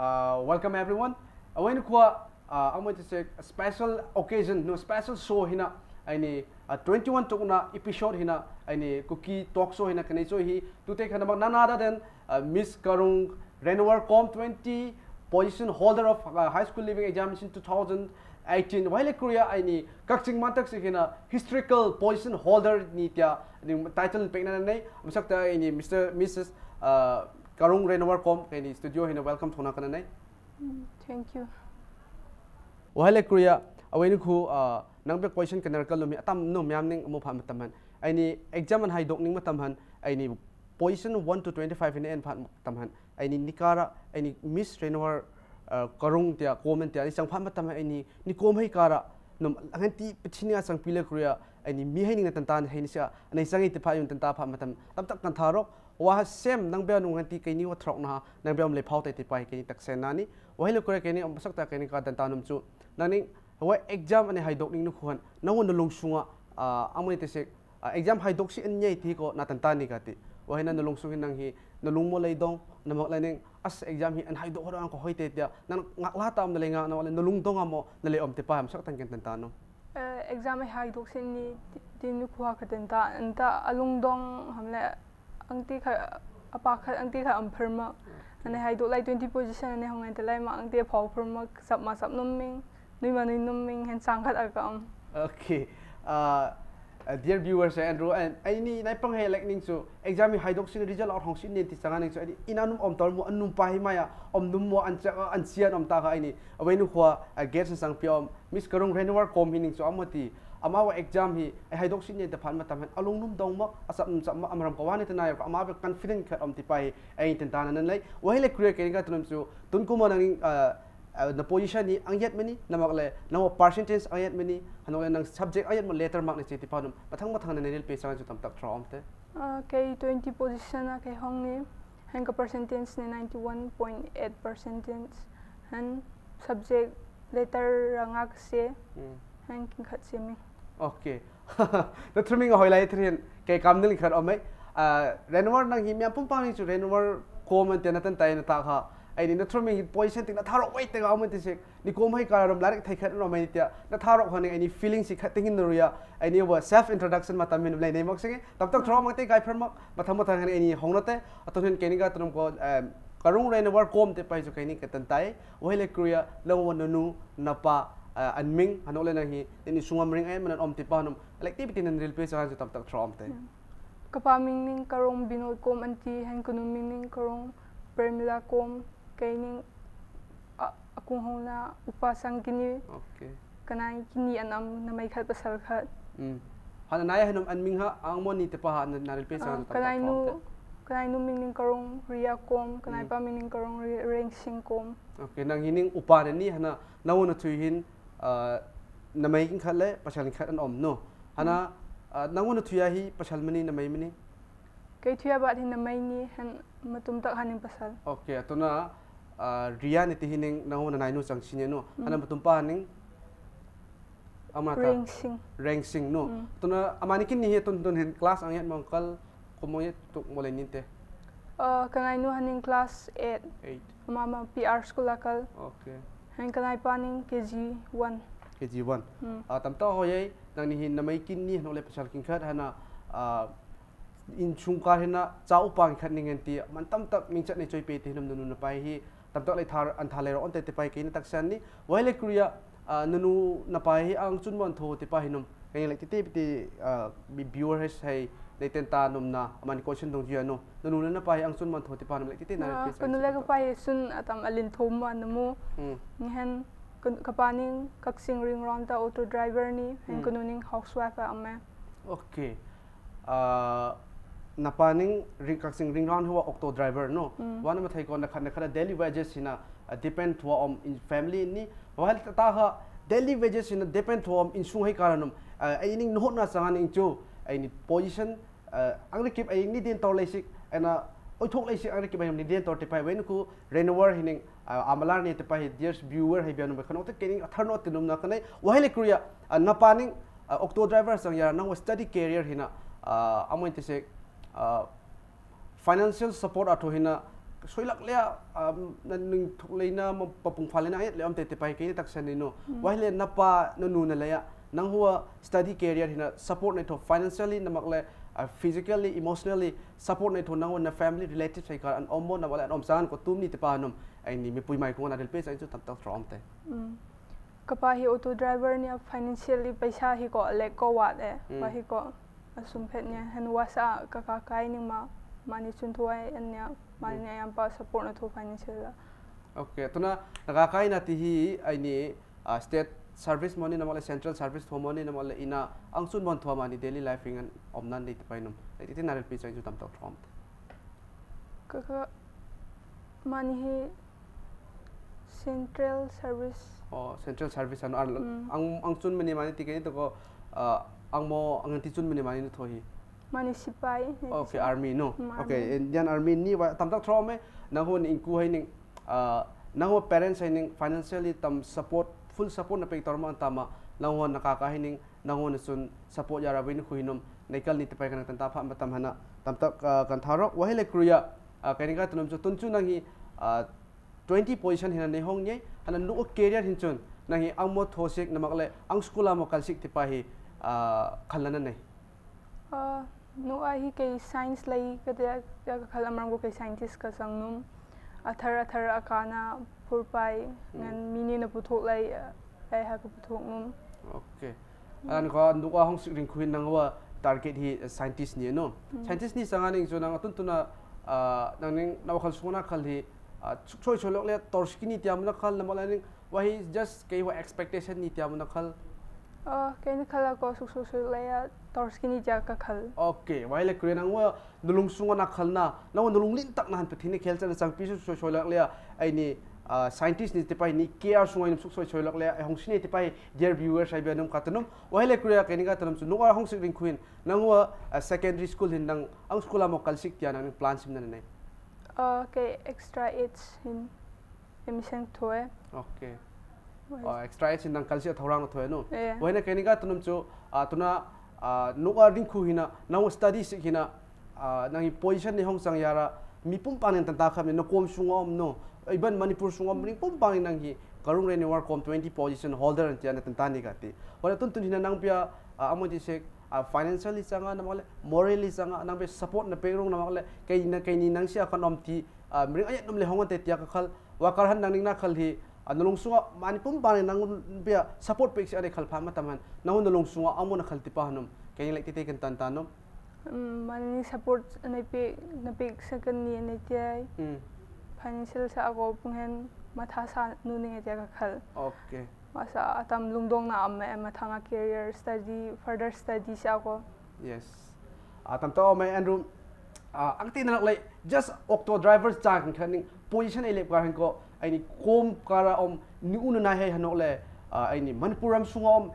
Welcome everyone. When I'm going to say a special occasion, no special show hina. Ini 21 tokna episode hina. Ini Kuki Talkshow hina kanai so hi. To take none other than Miss Karung Renewal Com 20 position holder of high school living examination 2018. While Korea ini kaksing mantak hina historical position holder ni tia title pekna nai. Masakta ini Mrs. Karung Renewal Com kini studio hina welcome thona kana nai. Thank you. While Korea away ku nang be question kana kalumi atam no myam ning mo pham tamhan aini exam an haidok ning matamhan aini position 1 to 25 in en phan tamhan aini nikara aini Miss Renewal Karung tia comment tia sang pham matam aini ni kom hai kara nom anganti pichina sang pila Korea aini mi hai ning tan hai ni sia anai sangi te phayun tan ta pham matam tam tak kan tharok wa sem nang be nu nganti kaini wa throk na nang be am le phau tai te pai kaini tak sen nani wahile Korea kaini am sak ta kaini ka tan tanum chu nani wa exam ani haidok ning nu khuan nawon nulung sunga amoi te se exam haidok si anyai thi ko na tan tani ka ti wahina nulung sungin nang hi nulung mo leidong namak laning as exam hi an haidok ho an ko hoite tia nang ngakla ta am na lenga na wala nulung dong amo na le om te pa am sak tan ken tan tano Exam haidok sin ni tin nu khuwa ka tan ta anta alung dong hamle angti kha apakhat angti kha ampherma ane haidok lai 20 position ane hongai te lai ma angti phau pherma sap ma sap noming nui ma nui noming hen sangkhat akam. Okay, dear viewers Andrew and ini nai pang hai like ning so exam hi haidok sin result out hong sin ni ti sanga ning so inanum om tor mo anum pa hi maya om dum mo an sian om ta ka ini awai nu khwa get sang piom Miss Karung Renewal Com hining so amoti amawa exam hi haidok sin ni ta phan ma tam alung num dong mak asap num sam amram ko wani tanai ko ama confident khat om ti pai ai tin ta nan lai wai le create ke ga tunum so tun ko mo nang the position ni ang yet mani namak le nawa percentage ang yet mani hanole nang subject ayat mo letter mark ni chiti panum mathang na nil pe sang ju tam tak trom te Okay, 20 position na kay hong ni han ka percentage ni 91.8% han subject letter rangak se han king khat se mi okay the trimming highlight thin kay kam nil khat omai renewal nang hi myam pum pang ni chu renewal comment na tan tai na ta kha ai ni na trimming position ting na tharo wait te ga mo ti se ni kom hai ka rom larik thai khat ro mai tia na tharo khone ai ni feeling si khat tingin ria ai ni wa self introduction ma tam min lai nei mok se tab tak thro ma te gai phar ma matham ai ni hong na te atun ken ga trum ko Karung Renewal Com te pai chu kai ni ka tan tai wahile Korea lawon nu na pa anming hanole na hi ni sungam ring ai man om ti pa num activity nan real pe sa ju tab tak throm te kapaming ning karong binol kom anti han kunuming ning karong permila kom kaining akung hona upasang kini okay kanai kini anam na mai khat pasal khat hana naya hanum anming ha ang mo ni te pa na naril pe sa kanai nu ming karong ria kom kanai pa ming karong ranking kom okay nang hining upa ni hana nawon thu hin na mai king khale pasal khat an om no hana nawon thu ya hi pasal mani na mai mani kai thuya ba hin na mai ni han matum tak haning pasal okay atuna ria ni ti hining nawon na nainu sang sinya no hana matum pa ning amata ranking no tuna amani kin ni tun hin class ang yan mongkal kumoy tuk molay ninte kanai nu haning class 8 mama PR school akal okay han kanai paning KG1 tamta hoyay nang ni hin na may kin ni no le pasal king khat hana in chungkar hina chau pang khat ningen ti man tam tak ming chat ni choi pe ti num nu na pai hi tam tak lai thar an thale ro on te pai ke ni taksan ni wile Korea nunu na pai ang chun mon tho te pa hinum kai lai ti bi viewer has hai nei ten ta num na man question dong ji no nunu na pai ang chun mon tho te pa num lai ti na pe panu la ka pai sun atam alin thom ma namu ni han kapaning kaksing ring round ta auto driver ni han kununing housewife amma okay napaning kaksing ring round huwa auto driver no wana ma thai ko na khana daily wages hina depend to in family ni while ta ha daily wages hina depend to in sung hai karanum ai ning no na sang ning chu ai ni position ang kip ai ni din tor leisik ana oi thok leisik ang kip ai ni din tor te pai wen ku renewal hining amalar ni te pai dear viewer hai bianu khano te kening atharno tinum na kanai while Korea napaning auto driver sang ya nang study career hina amoy te se financial support ato hina soilak lea nan thuk leina papung phalena ayat leam te pai ke tak sanino wahle napa nu na lea nang huwa study career hina support ne to financially namakle physically emotionally support ne to nang na family relatives sai kar an ombo na wala om san ko tumni te panom ai ni me pui mai ko na del pe sai chu tam tak from te kapa hi auto driver ni financially paisa hi ko le ko wat pa hi ko asum phet nya han wasa ka kai ni ma mani chun thuai anya mani ayam pa support na to financial okay tuna naga kai na ti hi ai ni state service money namale central service thom money namale ina angsun bon thwa mani daily life ingan omnan ni painum ti naral pi chai chu tam tak from ka mani hi central service central service an angsun mani mani ti ke to ko angmo anganti chun mani mani thohi mani sipai okay army no okay indian army ni tam tak from me na hon inku hai ning na ho parents hai ning financially tam support full support na pe torma tama nangon nakakahining nangon sun support yara win khuinom naikal ni tepai kan tanta pha matam hana tamtak kan tharok wahile kruya kaninga tunum chu tunchu nangi 20 position hina ne hong nye hana nu career hinchun nangi angmo thosek namakle ang skula mo kalsik tipahi khalana nei nu a hi ke science lai ka ya khalamang go ke scientist ka sangnum athar akana purpai ngan mini na puthok lai ai ha ka puthok num okay an ko nduka hong sikring khuin nangwa target hi scientist ni no scientist ni sanganing chu nang tuntuna nangning nawkhal suna khal hi choi cholok le torskini tiamna khal namalaning wahi just ke wa expectation ni tiamna khal ke ni khala ko su le torskini ja ka khal okay wahi le kre nangwa nulung sunga na khalna naw nulung lin tak na han pethine khel chan chang pi su cholok le ai ni scientist ni tipai ni care sungai num suksoi choilak le hong sine tipai dear viewers ai benum katanum wahile kuria keninga tanum chu nuwa hong sikring khuin nangwa secondary school hin nang ang school amo kalsik tia nang plan sim nan nei ke extra age in emission thoe okay extra age nang kalsi thorang thoe no wahile keninga tanum chu tuna nuwa ring khu hina naw study sik hina nang position ni hong sang yara mipum panen tanta kham no kom sungom no even Manipur sungom ring pum pang nang hi karung re war com 20 position holder an tian tantani gati wala tun hina nang pia amodi se financially changa namale morally changa nang be support na perung namale kai ni nang sia khanom ti mring ayat num le hongon te tia ka khal wakar han nang ning na khal hi anulung sunga Manipur pang nang pia support pe sia de khal pha ma taman nang nulung sunga amon khal ti pa hanum kai lek te kan tantanom mani support na pe second ni ne tiai financial sa ako punghen matha sa nuning e ka khal okay masa atam lungdong na amme mathanga career study further study sa ako yes atam to mai andru angti na like just octo driver chang khaning position ele ka han ko ai kom kara ni unu na he hanok le ai ni Manipuram sungom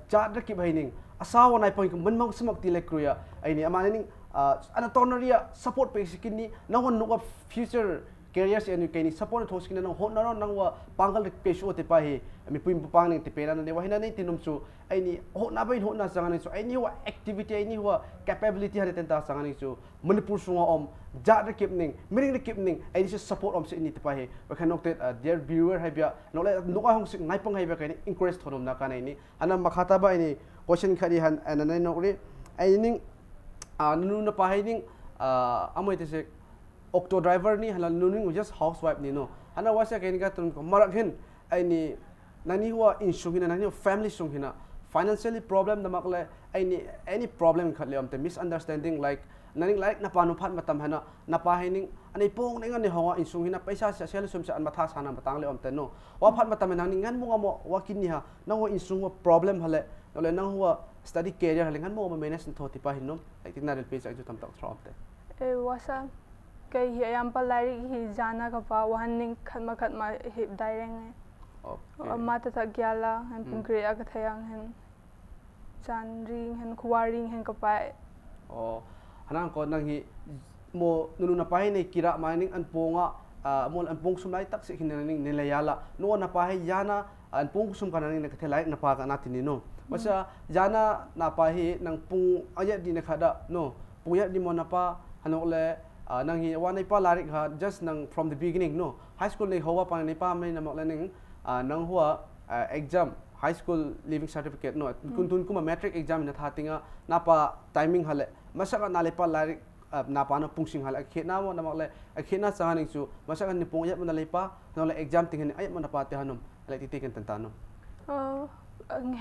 jad ki bhaining asawa nai point manmang smak ti le kruya ai ni amani anatonaria support pe sikini nawon no future careers and kani support thoskin nang hon na nang wa pangal pe shu te pa hi mi puim pang ning te pe na ne wa hina nei tinum chu ai ni ho na bai ho na sangani chu ai ni wa activity ai ni wa capability ha ten ta sangani chu Manipur sunga ja de kipning miring de kipning ai ni support se ni te pa hi wa khanok te dear viewer ha bia no le no ka hong sik nai pang ha bia kani encourage thonom na kanai ni ana makhata ba ai ni question khari han ananai no ri ai ning nu na pa hai ning amoi te se octo driver ni halal nuning just housewife ni no ana wasa kain ka tun marak hin ai ni nani huwa insungina nani family sungina financially problem namakle ai ni any problem khatle amte misunderstanding like nani like na panu phat matam hana na pa hining ani pong ninga ni hawa insungina paisa sa sel sum sa an matha sana batang le amte no wa phat matam nang ngan mo ngamo wakin ni ha nang wa insung problem hale le nang huwa study career hale ngan mo manage thoti pa hinom like tinarel page ai ju tam tak throw amte wasa kai hi ayam pa lari hi jana ka pa wahaning khatma hi direng okay ma ta ta gyala han pungkre aga thayang hen chan ring hen khuwaring hen ka pa hanang ko nang hi mo nunu na pai nei kira mining an ponga mol an pong sumai tak se hinaning nilayala no na pai jana an pong sum kananing na kathelai na pa ka natin no masa jana na pai nang pung aya di na khada no puya di mo na pa hanok le nang hi wa nei pa larik ha just nang from the beginning no high school nei hawa pa nei pa mai namak lening nang huwa exam high school leaving certificate no kun tun kuma metric exam na thatinga napa timing hale masaka na lepa larik napa na pungsing hale khena mo namak le khena chahaning chu masaka ni pong yat mo na lepa no le exam tingani ay mo na pa te hanum le ti tiken tantano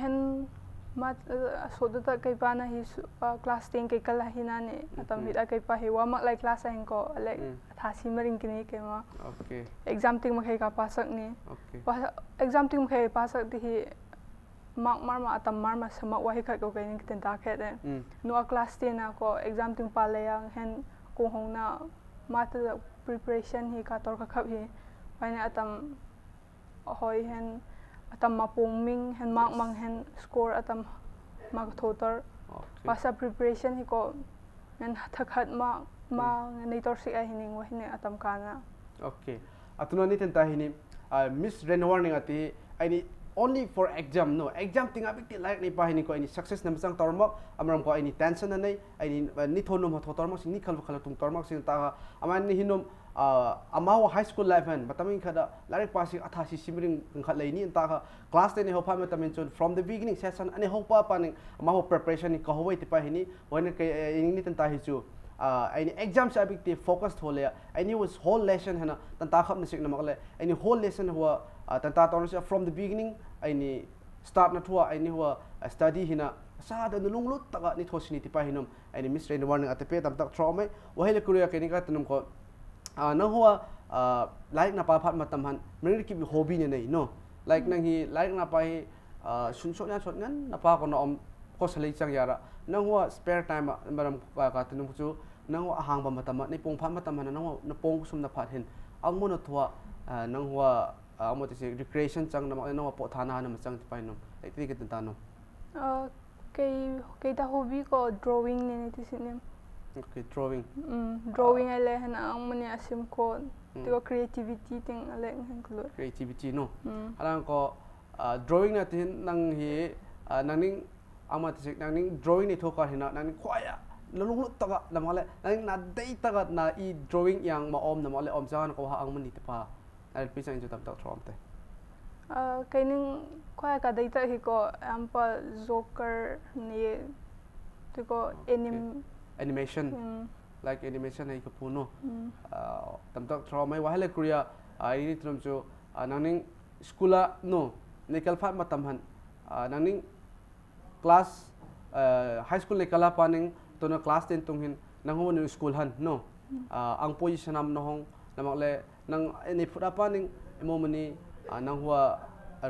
hen mat sodata kai pa na hi class 10 kai kala hina ne atam hida kai pa hi wa mak lai class ang ko le thasi maring kini ke ma okay exam ting ma kai ka pasak ni okay exam ting ma kai pasak ti hi mak mar ma atam mar ma sama wa hi khat ko kai ni ten ta khet de no class 10 na ko exam ting pa le yang hen ko hong na mat preparation hi ka tor ka khap hi paine atam hoi hen atam mapung ming hen mak mang hen score atam mak thotor pasa preparation hi ko ngan thakhat ma nei tor si a hining wa hine atam kana okay atuna ni ten ta hini miss renwarning ati ani only for exam no exam thing abik ti like ni pa hini ko ani success nam sang tormak amram ko ani tension na nei ani ni thonum ho tormak sing ni khal tung tormak sing ta aman ni hinom amawa high school life han matamin khada larik pasi athasi simring khat leini ta kha class 10 ho pha matamin chon from the beginning session ani ho pa paning amawa preparation ni ka howai ti pa hini when ke ni tan ta hi chu any exam sa big te focused hole any was whole lesson hana tan ta khap ni sik na makle any whole lesson huwa tan ta ton from the beginning any start na thua any huwa study hina sa da nulung lut ta ni thosini ti pa hinom any miss train warning atepe tam tak trauma wa hele kuria ke ni ka tunum ko nang huwa like na pa phat matam han meri ki hobby ne nei no like nang hi like na pa hi sun so ngan na pa ko no om ko salai chang yara nang huwa spare time maram ka tunum chu nang huwa hang ba matam nei pong phat matam han nang na pong sum na phat hin ang mo na thua nang huwa amo ti recreation chang na nang po thana na chang ti pai no like ti ke ta no kay ta hobby ko drawing ne ti sinem okay drawing drawing ale han ang mani asim ko to creativity ting ale han ko creativity no alang ko drawing na tin nang hi nangning ama ti nangning drawing ni thoka hina nang khwaya lalung lut taga namale nang na dei taga na I drawing yang ma om namale om jan ko ha ang mani ti pa al pisang ju tam tak trom te kay ning khwaya ka dei ta hi ko ampa joker ni to ko animation like animation ai ko puno tam tak trauma wa hele korea ai trum chu nangning skula no nikal phat matam han nangning class high school nikala paning to na class 10 tunghin nangho no school han no ang position am no hong namakle nang ni phura paning emomani nang huwa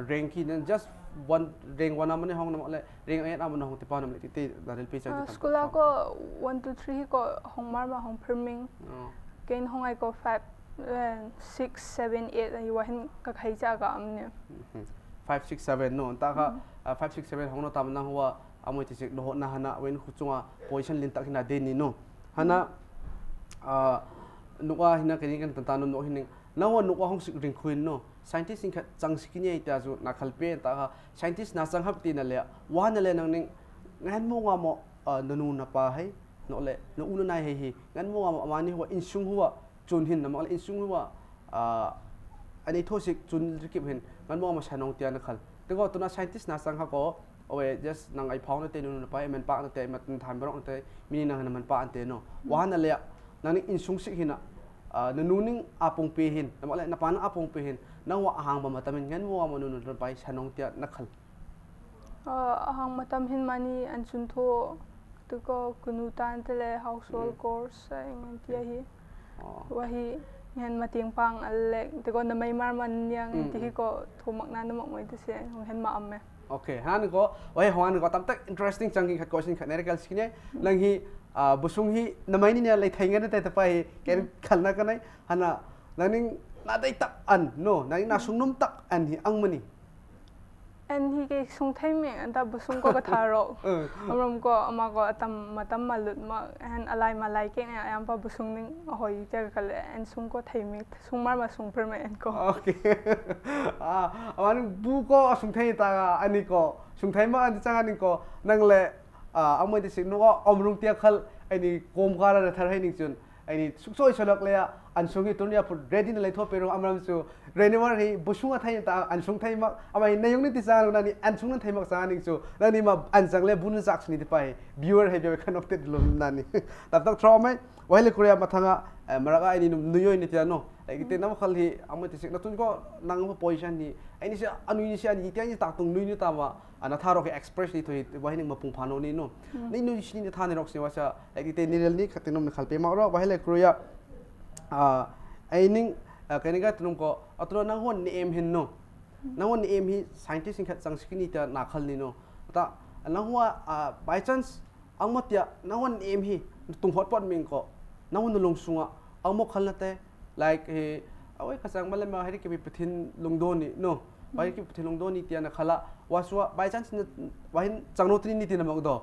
ranking just one rank one amane hong namakle rank ayat amane hong tipa namle ti dalil pe cha school ko 1 2 3 ko hong mar ma hong priming gain hong ai ko 5 6 7 8 ai wa hin ka khai cha ga amne 5 6 7 no ta ka 5 6 7 hong no tam na huwa amoi ti sik no na hana wen khuchunga position lin tak hina de ni no hana nuwa hina kini kan tantano no hining nawa nuwa hong sik ring khuin no scientist in chang sikini ita ju na khalpe ta ha scientist na sang hap ti na le wa na le nang ning ngan mo nga mo nanu na pa hai no le no unu nai he hi ngan mo nga mani huwa insung huwa chun hin na ma insung huwa ani thosik chun rikip hin ngan mo ma sanong tia na khal te go to na scientist na sang ha ko owe just nang ai phau na te nu na pa men pa na te mat tham barok te mini na man pa ante no wa na le nang insung sik hina nanuning apong pehin namale na pana apong pehin nang wa ahang ba matamin ngan mo mo nunu pai sanong tia nakhal ahang matam hin mani anchun tho to ko kunutan tele household course ngan tia hi wa hi ngan mating pang alle to ko na mai mar man yang ti ko thomak na namak moi te se hen ma amme okay han ko wa han ko tam tak interesting changing khat question khat medical skine lang hi busung hi namai ni lai thainga na te pai ken khalna kanai hana laning na dai tak an no nai na sungnum tak an hi angmani and hi ke sung thai me anta busung ko ka tharo amram ko ama ko atam matam malut ma han alai malai ke ne am pa busung ning hoi te kal and sung ko thai me sung mar ma sung per me en ko okay awan bu ko sung thai ta ani ko sung thai ma an chang ani ko nang le amoi de sik no omrung tia khal ani kom kara ra thar hai ning chun ai ni suksoi solok le ansung tu nia put ready na le tho pero amram su renewar hi busunga thai ta ansung thai mak amai nayung ni ti sa na ni ansung na thai mak sa ni su na ni ma ansang le bun sak ni ti pai viewer he be connected lum na ni tap tak thro mai wahile korea mathanga maraga ai ni nuyo ni ti no like te nam khal hi amai ti sik na tun ko nang position ni ai ni se anu ni se ani ti ani tak tung nu ni ta ma ana tharo ke express ni thoi wahine mapung phano ni no ni nu ni ni thane rok se wasa like te nirel ni khatinum ni khalpe ma ro wahile korea ai ning kaniga tunum ko atro nang hon ni em hin no nang hon ni em hi scientist in khat sang skini ta na khal ni no ta nang huwa by chance angmatia nang hon ni em hi tung hot pot ming ko nang hon lung sunga angmo khal na te like he awai khasang malam ma hari ke bi pathin lungdo ni no bai ki pathin lungdo ni tia na khala waswa by chance wahin changnotri ni tin mak do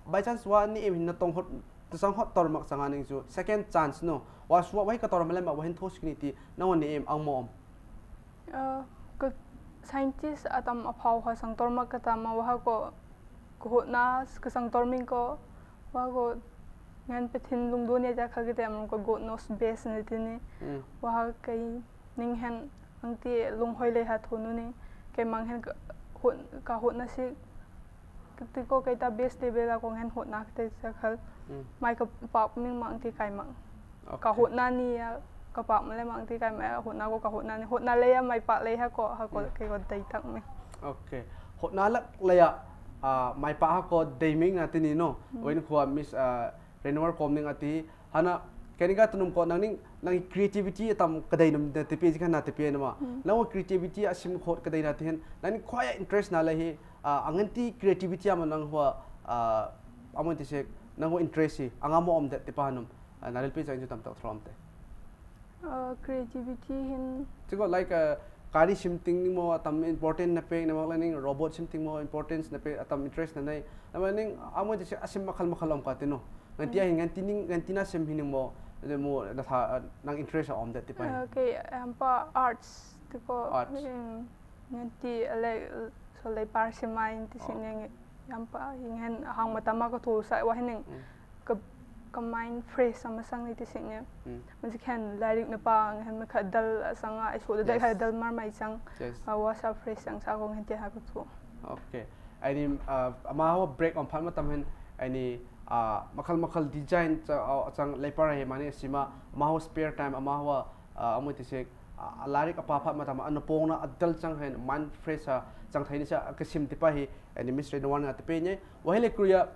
by chance wa ni em hin na tong hot sang hot tor mak sanganing chu second chance no waswa wai ka tor malam ma wahin thos kini ti nang ni em ang mom ko scientist atam aphau ha sang tor mak ka ta ma wa ko na ka sang tor ming ko wa ko ngan pathin lungdo ni ja khage te am ko go nos base ni tini wa kai ning han angti lung hoi le ha thonu ni ke mang hen ka hot na si ti ko kai ta base te be la ko hen hot na te sa khal mai ka pap ning mang ti kai mang ka hot na ni ka pap ma le mang ti kai ma hot na ko ka hot na ni hot na le ya mai pa le ha ko ke ko dai tak me okay hot na lak le ya mai pa ha ko daiming atini no oin khwa miss renewar komning ati hana kaniga tunum ko nang creativity atam kadai num te pe jikana te pe nama law creativity asim khot kadai na ten nang khwaya interest na la hi anganti creativity am nang hwa amon ti se nang interest hi angamo om te panum narel pe jang tam tak from te creativity hin tigo like kari simting mo atam important na pe na maglaning robot simting mo importance na pe atam interest na nai namaning amon ti se asim makal om ka tino ngantia ngantina sem hining mo na tha nang interest om that tipai okay ampa arts tipo nganti ale so le par semai ti sineng ampa ingen hang matama ko thu sai wa hining ka mind fresh sama sang ni ti sineng mun kan larik na pa han ma dal sanga so da ha dal mar mai sang wa sa fresh sang sa ko nganti ha ko thu okay I mean ama ho break on phan matam hen ani makal design chang lepara he mani sima maho spare time amawa amoti se larik apa matam anpong na adal chang hen man fresh chang thaini sa kasim tipa hi ani miss renwan at pe nye wahile kruya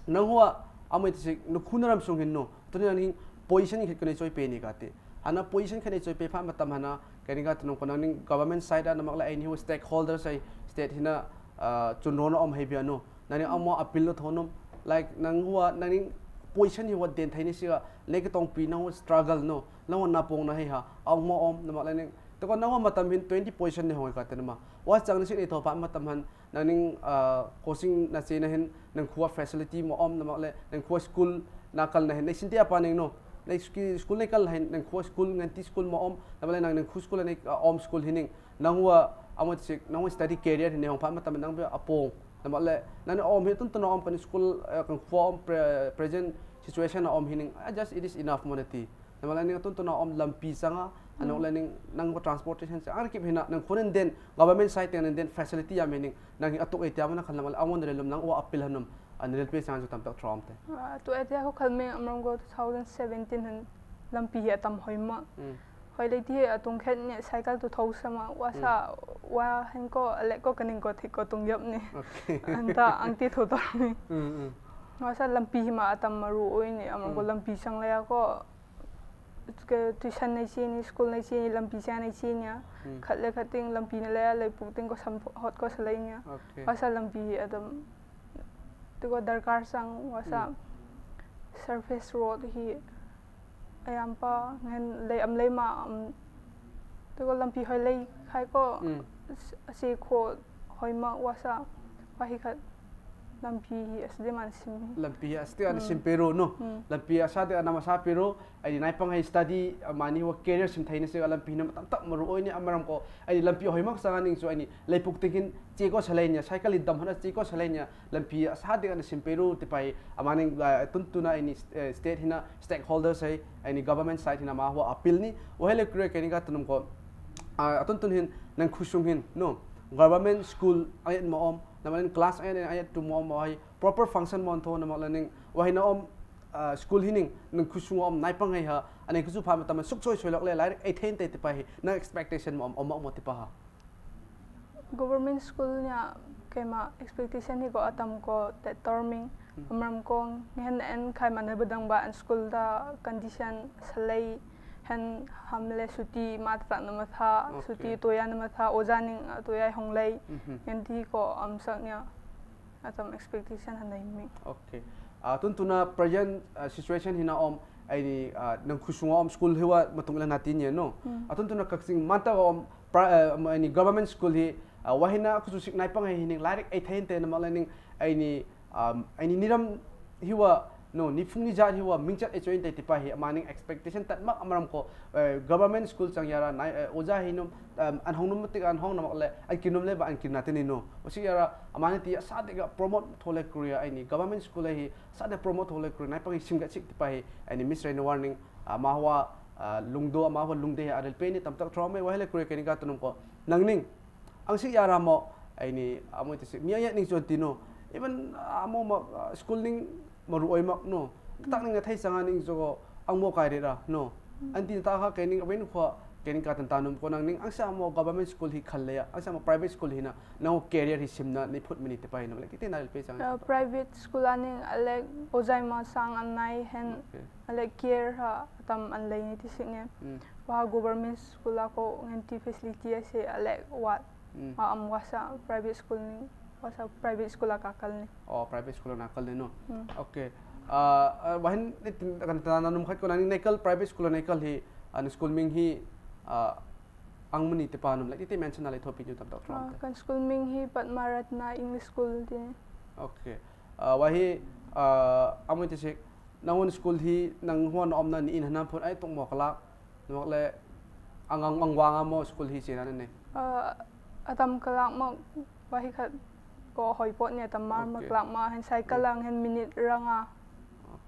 nangwa amoti se nukhunaram sung hin no tuni ani position hi kene choi pe ni ka te ana position khane choi pe pha matam hana kaniga tunong konaning government side na makla ai ni stakeholders ai state hina chunron om hebia no nani amo appeal thonom like nang huwa nang position hi wat den thaini siga leke tong pi nang struggle no lawan na pong na he ha ang mo om na makla to ko nang matam hin 20 position ni hoi ka tanama wa chang ni si to pa matam han nang coaching na che na hin nang khuwa facility mo om na makla nang khuwa school na kal na hin sintia pa ning no like school ne kal hin nang khuwa school nganti school mo om na makla nang khu school ni om school hining nang huwa amot sik nang study career hin hong pa matam nang apong namakle nani om hitun to om pan school kan form present situation om hining just it is enough monety namakle ni tun to om lampi sanga anok lening nang transportation sa ar kip hina nang kunen den government side ten den facility ya meaning nang atok etia mana kan namal amon relum nang wa appeal hanum anrel pe sang tam tak trom te to etia ko khalme amram go 2017 han lampi ya tam hoima hoi le ti atung khet ne cycle to thau sama wa han ko le ko kaning ko thik ko tung yap ni anta angti tho tor ni wasa lampi ma atam maru oi ni amram ko lampi sang la ko ke tuition nei chi ni school nei chi ni lampi cha nei chi nya khatle khating lampi ne le puting ko sam hot ko salai nya wasa lampi adam to ko darkar sang wasa surface road hi ayampa ngan le am le ma to ko lampi hoi le khai ko si kho hoi ma wasa wa hi khat lampi asde man sim lampi asde an simpero no lampi asade an masa pero ai nai pang hai study mani wa career sim thaina se lampi na tam tak maru oi ni amaram ko ai lampi hoi mak sanga ning so ai leipuk tekin cheko salainya cycle dam hana cheko salainya lampi asade an simpero te pai amaning tuntuna ai state hina stakeholders ai government side hina ma wa appeal ni ohele kre keninga tunum ko atuntun hin nang khusung hin no government school ayat ma om naman class ayat tu mo ai proper function mon tho na malaning wai na om school hining nang khusung om nai pang hai ha ane khusu pha ma suk choi choi lok le lai ai then te pa hi na expectation mo mo te pa ha government school nya kema expectation hi ko atam ko determining amram ko ngen en khai man bedang ba an school da condition salai hen hamle suti mat tak nama tha suti toya nama tha ojaning toya honglai enti ko amsaknya atam expectation hanai mi okay tuntuna present situation hina om ai nang khusunga om school hewa matungla natin ye no tuntuna kaksing mata om ai government school hi wahina khusu sik nai pang hining larik ai thain te na malaning ai niram hiwa no ni phungni ja hiwa mingchat e join te tipa hi amaning expectation tat mak amaram ko government school chang yara nai oja hinum an hongnum matik an hong namak le ai kinum le ba an kinatini no osi yara amani ti sa de ga promote thole korea ai ni government school hi sa de promote thole korea nai pang simga chik tipa hi ai ni misrain warning mahwa lungdo mahwa lungde adel pe ni tamtak trauma wa hele korea keninga tunum ko nangning ang si yara mo ai ni amo ti mi ayat ning chontino even amo school ning maru oi mak no tak ning thai sanga ning jogo angmo kai ra no anti ta kha kening awen kho kening ka tan tanum ko nang ning angsa mo government school hi khalle ya angsa mo private school hi na no career hi simna ni phut minute pai no like tinal pe chang private school aning alek ozai ma sang anai hen alek care ha tam an lai ni ti singe wa government school ko nganti facility se alek wat am wasa private school ni wasa private school akal ni private school na akal ni no okay wahin kan tananum khat ko nang nekal private school nekal hi an school ming hi ang mani te panum like ite mention alai thopi ju tam tak kan school ming hi Patmaratna English school din okay wahi amoy te sik nangon school hi nang huan omna ni in hana phun ai tong mo kala nok le angang angwanga mo school hi sina ne atam kalak mo wahi khat ko hoipot nya tamar maklak ma hen cycle lang hen minute ranga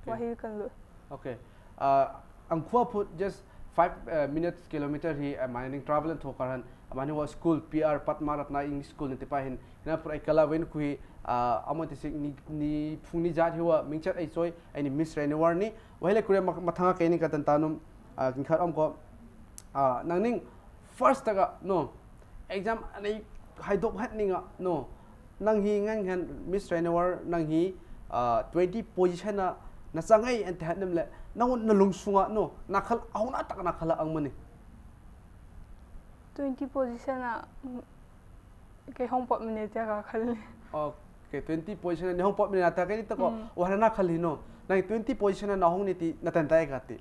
wahi kan lu okay ang khwa put just 5 minutes kilometer hi mining travel and thokaran amani wa school PR Patmaratna English school ni tipahin na pura ikala wen kui amoti sik ni phuni jat hiwa mingchat ai choi ani miss renewar ni wahile kure mathanga kaini ka tantanum khat am ko nangning first taga no exam ani haidok hat ninga no nang hi ngan miss renewar nang hi 20 position na sangai ante hanam le nang na lungsunga no nakhal auna tak nakhala ang mani 20 position ke hongpot minute ka khal okay 20 position ni hongpot minute ta kai to ko warana khali no nang 20 position na hong niti natantai gati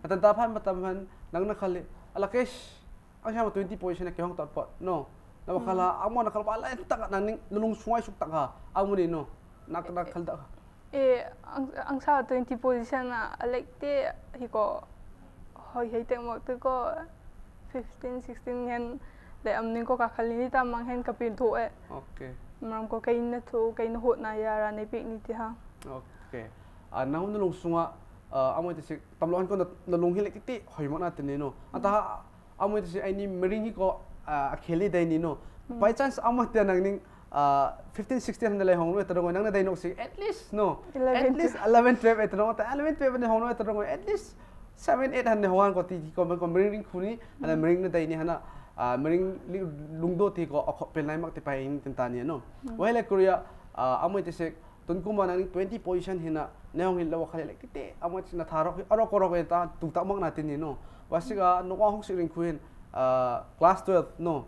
natanta phan matamhan nang na khali alakesh ang siya 20 position ke hong tot no na khala amo na khala ala tak nang lungsunga suk tak ha amuni no nak khal da ang sa 20 position na alekte hiko hoy hei tek mo te ko 15 16 hen le amning ko ka khalini ta mang hen kapin thu okay mam ko kain na thu kain hot na yara nei pik ni ti ha okay nang nulung sunga amoy te sik tamlohan ko na lung hi lek ti hoy mo na tin no ata amoy te sik ai ni mering hi ko kheli dai ni no by chance amo te nang ning 15 16 na lai hongno etro nang na dai no sik at least no 11 12 etro ta 11 12 na hongno etro at least 7 8 han hoan ko ti ko mering khuni ana mering na dai ni hana mering lungdo ti ko pel nai mak ti pai in tantani no wala korea amoy te sik tun ko manang 20 position hina neong hil lawa khale lek ti amoy na tharo aro ko ro ta tu ta mak na tin ni no wasiga no ko hong siring kuin class 12 no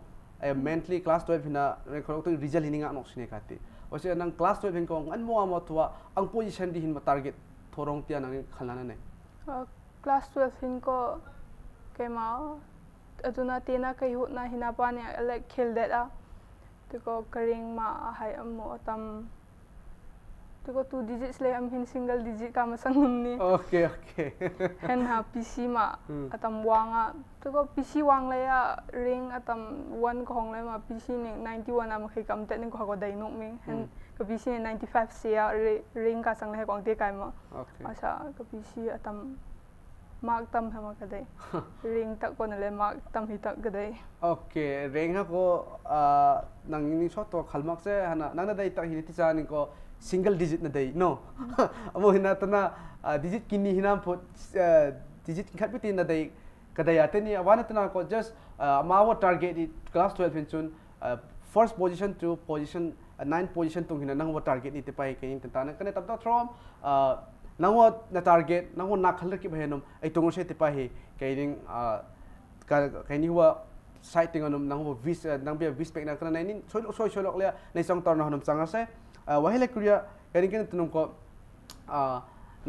mentally class 12 hina record to result hininga no sine kati wasiga nang class 12 hin ko an mo amo tuwa ang position di hin ma target thorong ti anang khalana ne class 12 hin ko kema aduna tena kai hut na hina pa ne like khel that te ko karing ma hai amo tam tu ko 2 digits le am hin single digit ka masang ni okay hen ha PC ma atam wanga tu ko PC wang le ya ring atam 1 ko hong le ma PC ni 91 am khai kam te ning ko dai nok mi hen ko PC ni 95 se ya ring ka sang le ko ang te kai ma asa ko PC atam mark tam hama ka dai ring tak ko na le mark tam hi tak ka dai okay ring ha ko nang ni so to khalmak se hana nang na dai tak hi ti sa ni ko single digit na dai no amo hina tana digit kini hina po digit khat pitin na dai kadai ate ni awana tana ko just mawa target it class 12 in chun first position to position 9 position tung hina nang wa target ni te pai kein tana kane tab ta from nangwa na target nangwa na khalr ki bhenom ai tung se te pai kein kaini wa sighting anum nangwa vis nang be vis pek na kana nin soi lok le nei song tor na hanum changa se wahile kuria kaini ken tunum ko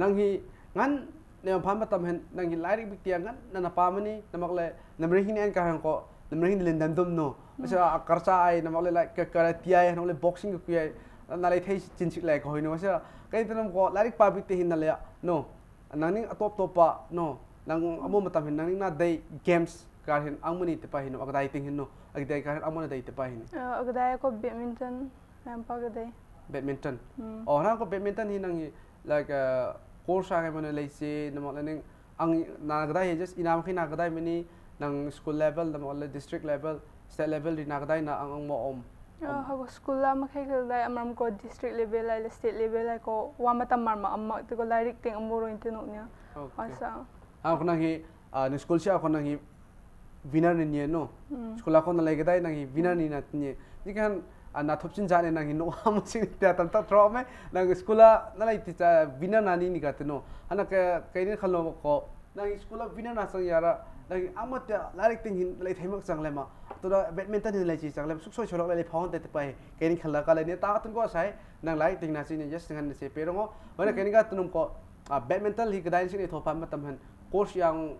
nang hi ngan ne pham tam hen nang hi lai rik tiang ngan na pamani namak le namre hin en ka han ko namre hin len dan dum no asa karsa ai namak le like karati ai namak le boxing ku ai na lai thai chin sik lai ko hoino asa kai tunum ko lai rik pa bi te hin na le no nang ning atop topa no nang amo matam hin nang na dai games kar hin angmani te pa hin agdai ting hin no agdai kar amona dai te pa hin agdai ko badminton am pa agdai badminton oh na ko badminton hi nang like course ang mo na leisi namak le ning ang nagadai just inam khi nagadai mini nang school level namak district level state level di nagadai na ang mo hago school la makai ko dai amram ko district level la state level la ko wa matam mar ma amma to ko direct ting amoro intino nya asa ko nang hi ni school sia ko nang hi winner ni no school ko na legadai nang hi winner ni na ni jikan na thopchin jane nang hi no am sing ta tam ta thro me nang skula na lai ti cha winner na ni ga tno ana ka kaini khalo ko nang skula winner na sang yara nang amata larik ting hin lai thaimak sang lema to da badminton hin lai chi sang lem suk soi cholok lai phawon te te pai kaini khala ka lai ne ta tun ko sai nang lai ting na chi ni just ngan se pero ngo wala kaini ga tunum ko badminton hi gadai sin thopa ma tam han course yang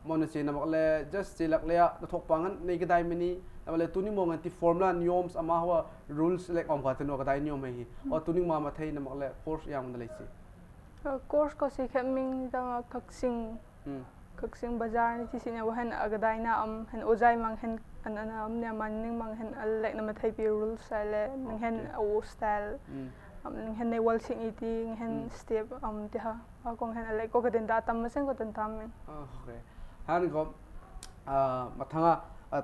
monose na makle just silak le na thok pangan nei gadai mini namale tuni mo nganti formula norms ama hawa rules like om khatno kadai niom hi o tuni ma ma thai namakle course yang na leisi course ko si khaming da kaksing bazar ni si ne wahan agadai na am hen ozai mang hen an am ne manning mang hen like na ma thai pi rules sale ning hen o style ning hen nei wal sing iti hen step te ha akong hen like ko kaden da tam sen ko tan tam okay han ko mathanga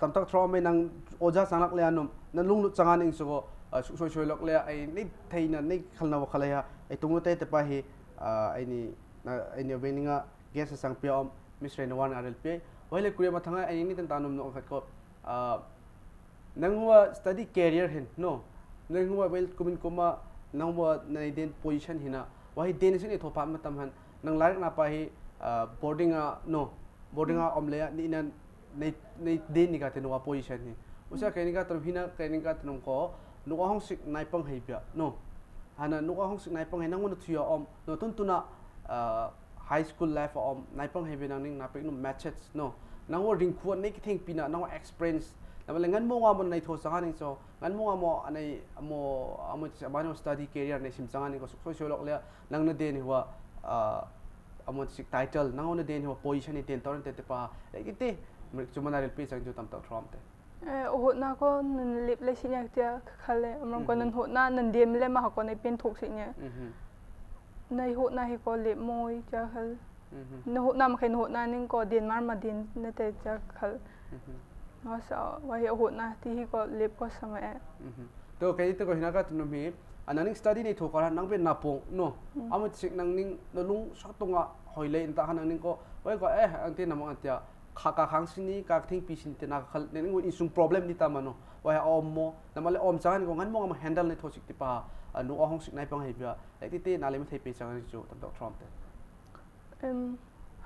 tam tak thro me nang oja sanak le anum na lung lu changa ning so soi lok le ai nei theina nei khalna wa khalaya ai tungu te te pa hi ai ni veninga gas sang piom misre no wan rlp wale kuria mathanga ai ni tan tanum no khat ko nang huwa study career hin no nang huwa wel kumin kuma nang huwa na den position hina wahi den sin thopa matam han nang larik na pa hi boarding boarding omle ni nan nei den ni ka te no position ni usa kaini ka trum hina kaini ka trum ko nuwa hong sik nai pang heibya no hana nuwa hong sik nai pang henang no thuya no tun tuna high school life nai pang heibe nang ning na pe no matches no nang wo ring khuan nei ki thing pina nang experience na le ngan mo wa mon nai tho sanga ning so ngan mo amo anai amo study career nei sim sanga ning ko so lok le nang na den huwa amo sik title nang on den huwa position ni ten torrent te pa like te chumana rel pe sang ju tam ta throm te hot na ko nan lip le sinya tia khale amram ko nan hot na nan dem le ma ko nei pen thok sinya nei hot na hi ko lip moi cha khal na hot na ma khen hot na ning ko den mar ma den na te cha khal no sa wa hi hot na ti hi ko lip ko sama to kai to ko hina ka tunu mi ananing study nei thokara nang be na pong no amut sik nang ning no lung sotonga hoile in ta hanang ning ko wai ko angte namang atia khaka khang sini ka thing pi sin te na khal ne ning isung problem ni ta mano wai mo namale chan ko ngan mo ma handle nei thosik ti pa nu hong sik nai pang hebia like te na le ma thei pe chang chu tam dok throm te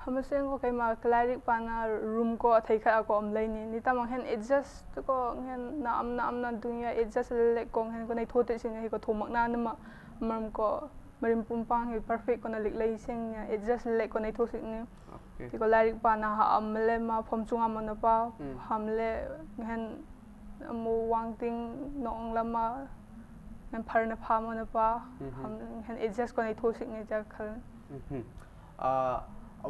hamaseng ko kay ma claric pa na room ko thai kha ko lai ni ta mang hen adjust ko hen na am na dunya adjust le ko hen ko nei thote sin hi ko thomak na ma mam ko marim pumpang hi perfect ko na lik lai sing adjust le ko nei thosik ni ti ko larik pa na ha amle ma phom chunga mon pa hamle hen mo wang ting nong lama nan phar na pha mo na pa han adjust ko nei tho sik nei ja khal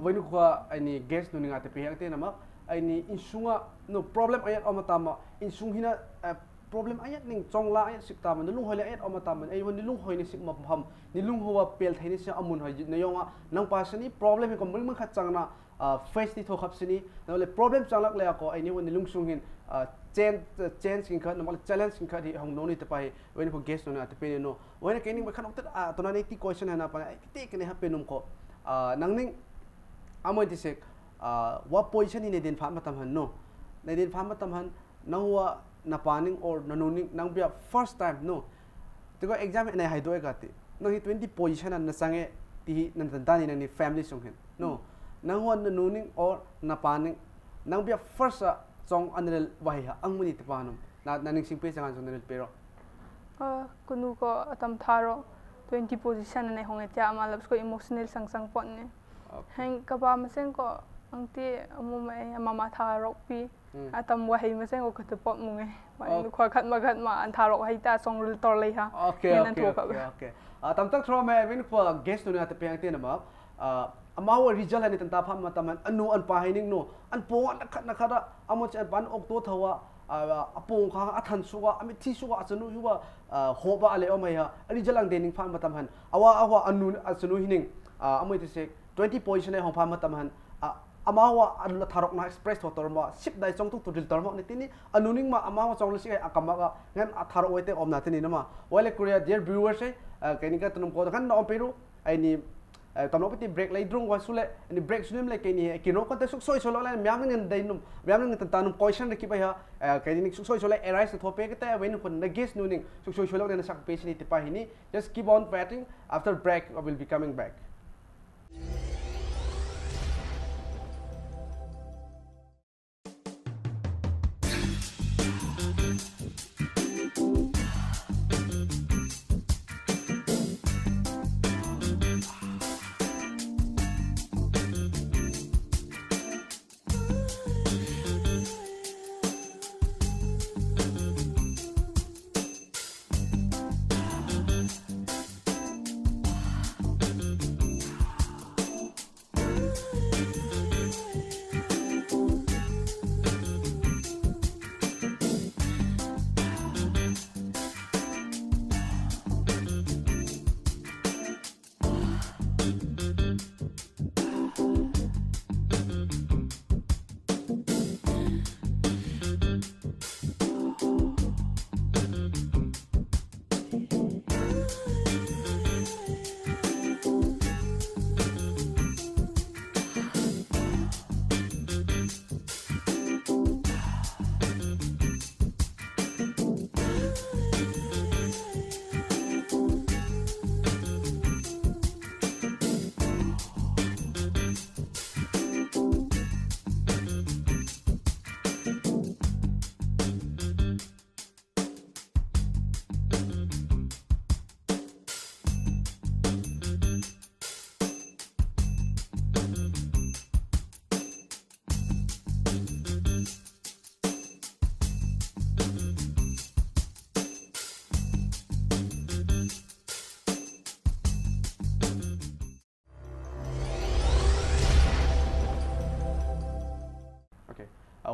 when ko ani guest nu ninga te pe hang te na ma ani insunga no problem ayat omatama insung hina problem ayat ning chongla ayat sikta man lung hole ayat omata man ai won lung hoine sik ma pham ni lung howa pel thaini se amun hoi na yonga nang pasani problem ko mung khat changna face ti tho khap sini no le problem changlak le ko ai ni won lung sung hin change king khat no challenge king khat hi hong no ni te pai when ko guest no na te pe no when ke ning ba khan okta to na ni ti question na pa ti ke ne ha pe num ko nang ning amoi ti sek wa position ni ne den pha matam han no ne den pha matam han na huwa napaning or nanuning nang bia first time no to go exam na hai doi gati no hi 20 position an na sange ti nan tan tani ni family song hen no nang huwa nanuning or napaning nang bia first song anel wai ha angmuni te panum na naning sing pe sangan song pero kunu ko atam tharo 20 position ne hong etya ma labs ko emotional sang pon ne hang ka ba maseng ko angti amu mai mama tharo pi atam wahai maseng ko khat pot munge mai nu khwa khat ma an tharo hai ta song rul tor lei ha okay tam tak thro me win ko guest nu ate pe ang te na ma amaw result ani tan ta pham ma taman anu an pa hining no an po an khat na khara amo che ban ok to thawa apong kha athan suwa ami thi suwa achanu yuwa hoba ale o mai ha result ang dening pham ma taman awa anu achanu hining amoi te se 20 position e hong pham ma taman amawa anla tharok na express hotor ma sip dai chong tu tudil tor ma ni tini anuning ma amawa chong lisi akama ga ngan atharo oite omna tini na ma wale korea dear viewers e kenika tunum ko kan no peru ai ni tamlo pati break lai drung wa sule ni break sunim le keni kino ko te suk soi solo la myam ngin dai num myam ngin tanum question re ki ba ha keni suk soi solo arise to pe ke ta when ko na guest nuning suk soi solo na sak pe ni te pa hini just keep on fighting after break I will be coming back.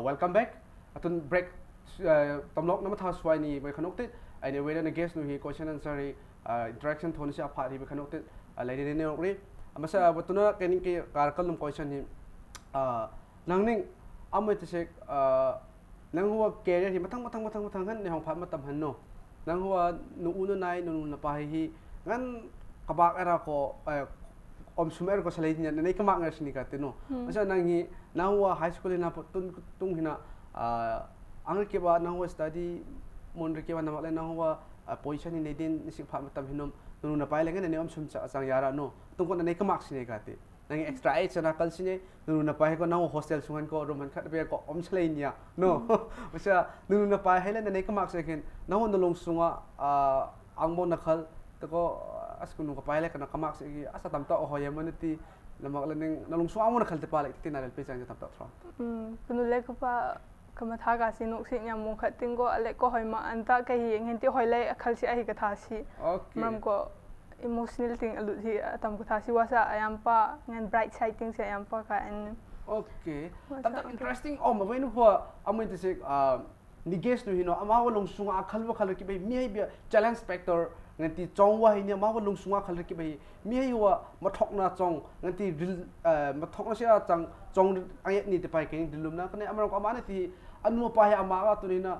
Welcome back. Atun break tamlok nama thas swai ni bai khanok te ai ne weda na guest nu hi question answer interaction thoni se apha ri bai khanok te lai de ne okri amasa batuna kening ke karkal num question hi nangning amai te se nang huwa career hi mathang han ne hong pha matam han no nang huwa nu unu nai nu na pa hi ngan kabak era ko om sumer ko salai ni nei kamak ngar sini ka te no masa nang hi na huwa high school na tung hina ang ke ba na huwa study mon ke ba na male na huwa position ni din sik pha matam hinom nu na pai lengan ne om sum cha sang yara no tung ko na nei kamak sini ka te nang extra age na kal sini nu na pai ko na hostel sungan ko roman khat be ko om salai nia no masa nu na pai hela nei kamak sekin na ho no long sunga ang mo na khal to ko as kunu ka paile kana kamak se asa tamta o hoye manati lamak lening nalung suamo na khalte pale ti na pe chang tamta thra kunu le ka pa ก็มาท้ากาสินุกสิยามมุงขัดติงก็อะไรก็หอยมาอันตาก็เห็นเห็นที่หอยเลยคัลสิไอก็ท้าสิมันก็ emotional thing อลุที่ตามก็ท้าสิว่าซะอายามป้างาน bright side thing เสียอายามป้าก็อันโอเคแต่ interesting มาเว้นหัวอามันจะสิnegate นู่นนี่มาว่าลงสุงอาคัลว่าคัลกี่ไปมีให้เบีย challenge factor งั้นที่จงว่าให้เนี่ยมาว่าลงสุงอาคัลกี่ไปมีให้ว่ามาทอกน่าจงงั้นที่มาทอกน่าเสียจังจงไอ้นี่ที่ไปกันดิลุมนะก็เนี่ยอามันก็อามันที่อันนู้นไปอามาว่าตัวนี้นะ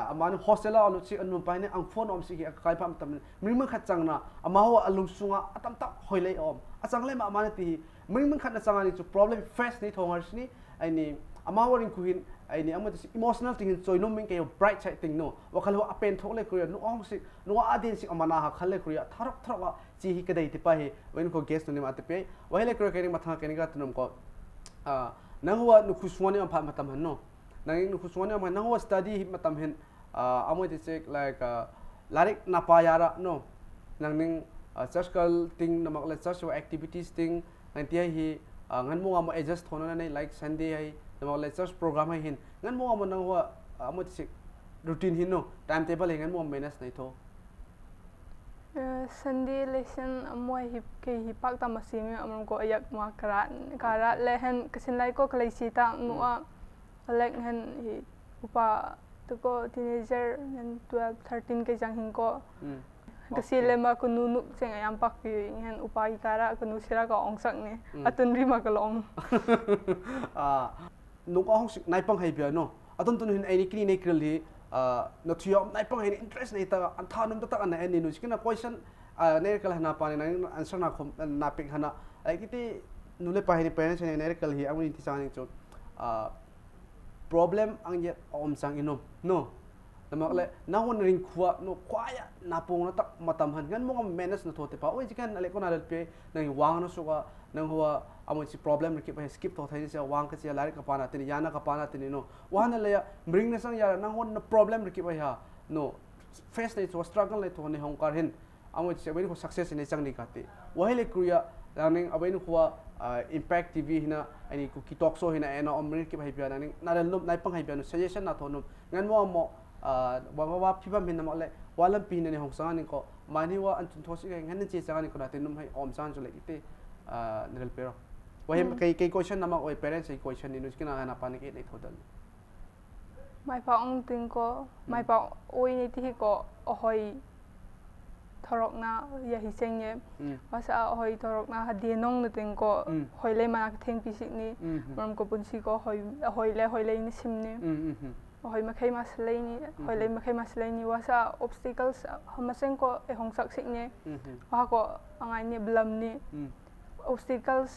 อามัน hostel อ่ะรู้สิอันนู้นไปเนี่ยอังฟอนอมสิที่ใครพามตำมึงขัดจังนะอามาว่าลงสุงอาตั้มตั้มหอยเลยอมจังเลยมาอามันที่มึงขัดจังอันนี้จุด problem face นี่ทงอะไรนี่ไอ้นี่อามาว่าริงคุยไอ้นี่อามันจะ emotional thing จอยนุ่มมิ่งเกี่ยว bright side thing โน่ว่าเขาเรียกว่าเป็นทุกเลยคุยนู้นอ๋อสินู้นอาดินสิอามานาฮักเขาเลยคุยทารักว่าจีฮิกระไดที่ไปเว้นเขาเกสตัวนี้มาที่ไปว่าให้เลยคุยกันนี่มาทางกันนี่ก็ตัวนู้นก็นั่งว่านุคุสวานี่มาผ่านมาทำหันโน่นั่งนุคุสวานี่มานั่งว่า study มาทำเห็นอามันจะเช็ค like ลาริกนับปายาระโน่นั่งนึง social thing นั่นหมายถึง social activities thing นั่นที่ให้งั้นมั่วมา adjust โทนนั่นนี่ like Sunday ให้นั่นหมายถึง church program ให้เห็นงั้นมั่วมันนั่งว่าอามันจะเช็ค routine เห็นโน่ time table ให้งั้นมั่ว manage ในโทSunday lesson มั่วฮิปกี่ฮิปักตามมาสิ่งนี้มันก็อยากมาการะเล่นก็สิ่งไรก็คลายสิตาหนูว่าเล็กเห็นอุปตัวก็ teenager เห็น12 13ก็จังหิงก็ก็สิ่งเลยมาคุณนุเสียงยามปักอยู่เห็นอุปการะคุณนุสิระก็องสังเนี่ยอัตุนริมาก็ลองนุก็ห้องนายปังให้เบียโน่อัตุนตุนเห็นไอ้นี่คลินิกเลยนักที่ยอมนายปังให้ interest ในตาอันท่านุ่มตาอันไหนนี่นู้นสิกันนะ question เนี่ยก็เลยหน้าปานี่นั่ง answer หน้าคมหน้าปิกหน้าไอ้ที่นู้นเลยไปให้ parents เนี่ยก็เลยเอาเงินที่สั่งนี่จุดproblem อังเยอมสั่งอินโน่แต่มาเลยน้าวันริงขวาโน่ควายน้าปงน้าตักมาทำหันงั้นมึงก็ manage น้าโทษแต่ป่าวโอ้ยจิกันอะไรก็น่าเดือดไปนั่งวางน้าสุกนั่งหัวอามันสิ problem นี่คิดไป skip ตัวไทยนี่เสียวางก็เสียลายกับปานาตินี่ยานากับปานาตินี่โน่ว่านั่นเลยบริงเนี่ยสังยานั่งหัวน้า problem นี่คิดไปฮะโน่ face นี่ตัว struggle เลยตัวนี่ห้องการเห็นอามันสิเอาไว้นี่ success นี่จังนี่กัดติว่าให้เลยคุยนั่งเอาไว้นี่หัวimpact TV นะไอ้นี่ Kuki Talkshow นะไอ้น้องอเมริกาให้เบียร์นั่นน่าเดินนายปังให้เบียร์ suggestion น่ะทนงั้นว่าพี่บ้านเป็นน้ำอะไรว่าลำปีในห้องสังนี่ก็มานี่ว่าอันทุนทศกันงั้นนั่นจีสังนี่ก็ได้แต่นุ่มให้อมสังจุเลยที่นั่นเป็นว่าเห็นใคร question น้ำมันโอ้ย parents ใคร question นี่นู้นก็น่าหน้าปานิกเอ็ดทอดันไม่พอองติงก็ไม่พอโอ้ยนี่ที่ก็โอ้ยทรกนะอย่าหิเซงเนี่ยว่าจะโอ้ยทรกนะฮัดเดียน้องนึกถึงก็โอ้ยเลยมาเที่ยงปีสินี่มันก็ปุ่นสิก็โอ้ยเลยนี่ซิมนี่โอ้ยมาใครมาสเลนี่โอ้ยเลยมาใครมาสเลนี่ว่าจะ obstacles ทำมาเส้นก็ไอห้องสักสิ่งนี้ว่าก็อะไรเนี่ยบลัมนี่ obstacles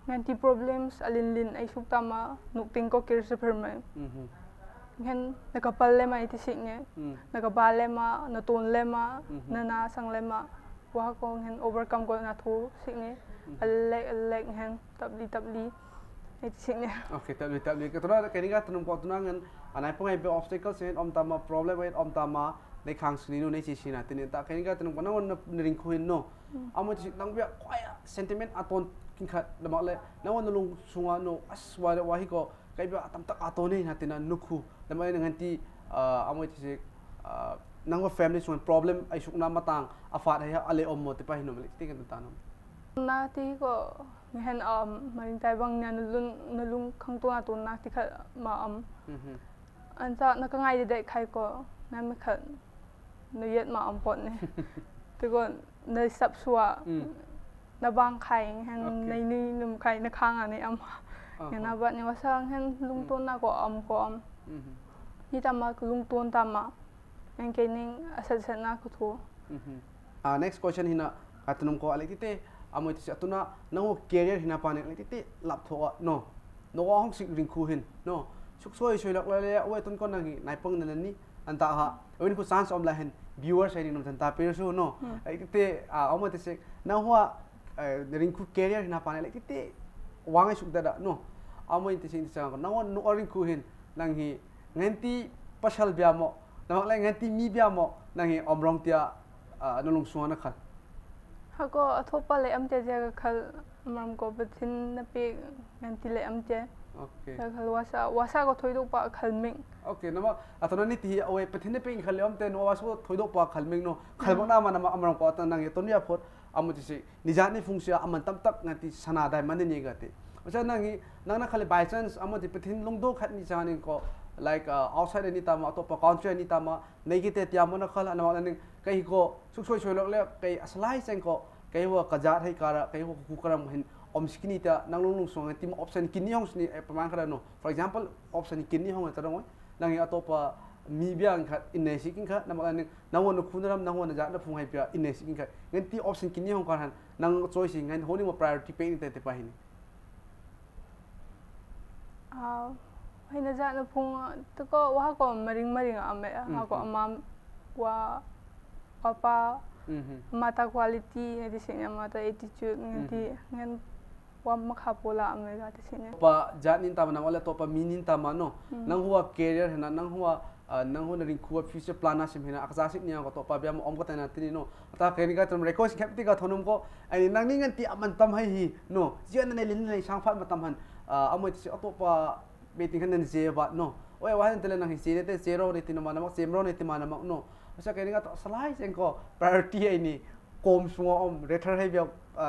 งานที่ problems ลินไอสุกตามานุกติงก็เกิดสิเพิ่มมั้ยงั้นนักบัลเลมาไอที่สิ่งนี้นักบัลเลมานักตูนเลมานาสังเลมาว่าก็งั้น overcome ก็นักทูสิ่งนี้เล็กงั้นตับลีไอที่สิ่งนี้โอเคตับลีก็ตัวนั้นแค่นี้ก็ตัวนึงก็ตัวนั้นงั้นอันไหนพวกไอ้เป็น obstacles เนี่ยอมตามา problem ไว้อมตามาในข้างสิ่งนี้ในชีวิตนะทีนี้แต่แค่นี้ก็ตัวนึงก็นั่งวันนึงคุยโน่เอามาที่นั่งเบียควาย sentiment อัตนกินขัดละมาเลยนั่งวันนึงสุงาโน่ว่าฮิก็ใครเบียตั้มตักอัตนนี่นะทีนั้นนุคูละมาอย่างที่เอามาที่นั่งว่า family ส่วน problem ไอ้สุกน้ำมาต่างอาฟาดให้อะไรอมหมดที่ไปหนุ่มเลยที่กันตัวนั้นนาที่ก็เห็นมันใจบางเนี่ยนลุงข้างตัวตัวนักที่เขามาอันจะนักง่ายเด็กใครก็นั่นไม่ขันนยึดมาปนเนี่ยแต่ก็ในสับสัวในบางใครเห็นในนี่นุ่มใครในข้างอันนี้เห็นนะบัดนี้ว่าสร้างเห็นลุงต้นน่าก็นี่ตามมาคือลุงต้นตามมาอย่างเก่งนี่เสร็จน่าก็ทัวnext question หินะการtunum ko alek tite amoy tise atuna nango career hina panek alek tite lap thoa no hong sik ring khu hin no suk soi lak la le oi ton kon nangi nai pang nan ni anta ha oi ku chance om la hen viewers ai nom ta pe so no alek tite amoy tise na hwa ring khu career hina panek alek tite wangai suk da no amoy tise ni sang nango no ring khu hin nangi ngenti pasal bia mo namak lai ngenti mi bia mo nangi omrong tia nulung suana khat เขาก็ทั่วไปเลยอัมเจก็คือมันก็เป็นที่นับปีงานที่เลยอัมเจ okay khal wasa ko thoi dok pa khalming okay nama atona ni ti away pathine pe khaliam te no waso thoidok pa khalming no khalbak na ma nama amram ko ta nang ton ya phot amuti si nijani fungsia aman tam tak ngati sana dai man ni gate ocha nangi nangna khali by chance amuti pathin longdo khat ni jani ko like outside any tama to pa country any tama negite tiamona khala na ning kai ko suksoi soilok le kai aslai seng ko kai wa kajat hai kara kai wa kukaram hin om skini ta nanglung song tim option kini hong sni paman kara no for example option kini hong ta dong nangi atopa mi biang khat inne siking khat na ning nawon khunaram nawon na ja na phung hai pia inne siking khat ngen ti option kini hong kan nang choice ngen honing mo priority pe te pa hin haina ja na phung to ko wa ko maring ame ha ko amam wa papa mata quality ne disini mata attitude ngi ngen wa makha pola ame ga disini pa janin ta na wala to pa minin ta no nang huwa career hena nang huwa nang hu na ring khuwa future plan na sim hena akasik nia ko to pa biam om ko ta na tini no ta keni ka trum request capti ka thonum ko ai nang ni ngan ti aman tam hai hi no jian na lin nei sang phat ma tam han amoi ti to pa meeting kan je ba no oi wa han tele nang hi je te zero ni tin ma na mak semro ni tin ma na mak no asa keni ka to salai seng ko priority ai ni kom sungo om retur hai biak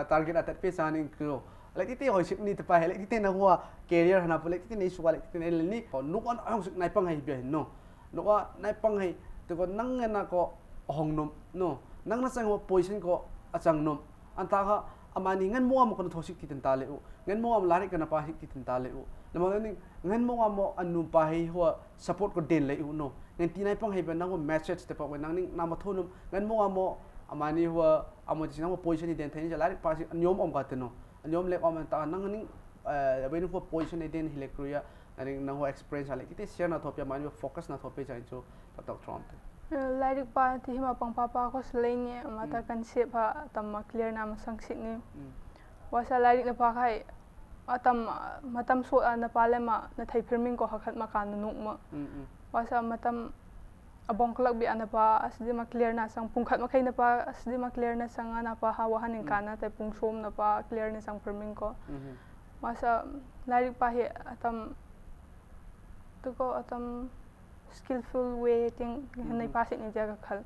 target atat pe saning ko like ti hoi sip ni te pa like ti na huwa career hana pa like ti nei suwa like ti nei ni ko nukon ang sik nai pang hai bi no nukwa nai pang hai to ko nang na ko hong nom no nang na sang position ko achang nom anta ha amani ngan mo am ko thosik ti tan le u ngan mo am lari kana pa hik ti tan le u namo ni ngan mo am anu pa hai huwa support ko den le u no ngan ti nai pang hai ba nang message te pa ko nang ning na ma thonum ngan mo am amani huwa amo ti nang position ni den thai ni lari pa si nyom om ka te no anyom lek om ta nang ning when for position den hilekruya aning nang ho experience ale kite share na thopya man focus na thope chain so tatak tron lairik pa ti hima pang papa ko slane mata concept ha tamma clear na masang sikni wasa lairik na pa khai atam matam so na palema na thai filming ko hakhat ma kan nuk ma wasa matam abong klak bi anapa asdi ma clear na sang pungkhat ma khai na pa asdi ma clear na sang na pa ha wahan ing kana tai pungsom na pa clear na sang filming ko wasa lairik pa he atam to ko atam skillful way ting hanai pasit ni jaga khal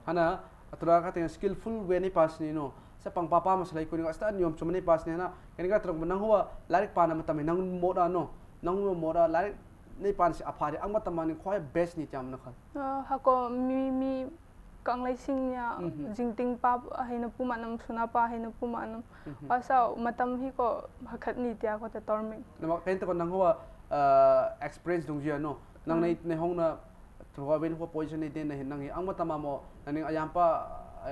hana atura ka ting skillful way ni pas ni no sa pang papa masalai ko ni asta niom chumani pas ni na kani ka trong nang huwa larik pa na matam nang moda no nang moda larik ni pan si aphari ang matamani khoi best ni cham na khal ha ko mi kang lai sing nya jingting pa haina puma nam suna pa haina puma nam asa matam hi ko hakhat ni tia ko te torming na pen to nang huwa experience dung jia no nang nei hong na thwa ben ko position ni den na hin nang hi ang matama mo naning ayam pa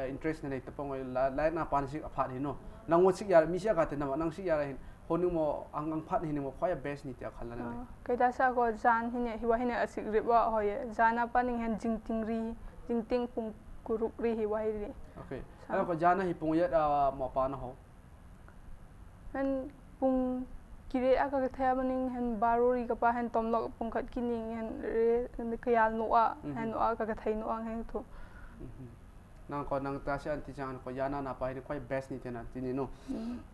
interest nei te pong la na pan si aphat hi no nang wo sik ya mi sia ka te na nang sik ya hin honing mo ang phat hin mo khoi best ni tia khala na kai da sa ko jan hin hi wa hin asik riwa hoye jana pa ning hen jingting pung kuruk ri hi wa hi okay ala ko jana hi pung ya mo pa na ho han pung kire aka thaya maning hen barori ka pa hen tomlok pungkhat kining hen kayal noa hen noa ka thai noa hen to nang ko nang ta sian ti jang ko yana na pa ni quite best ni tena tini no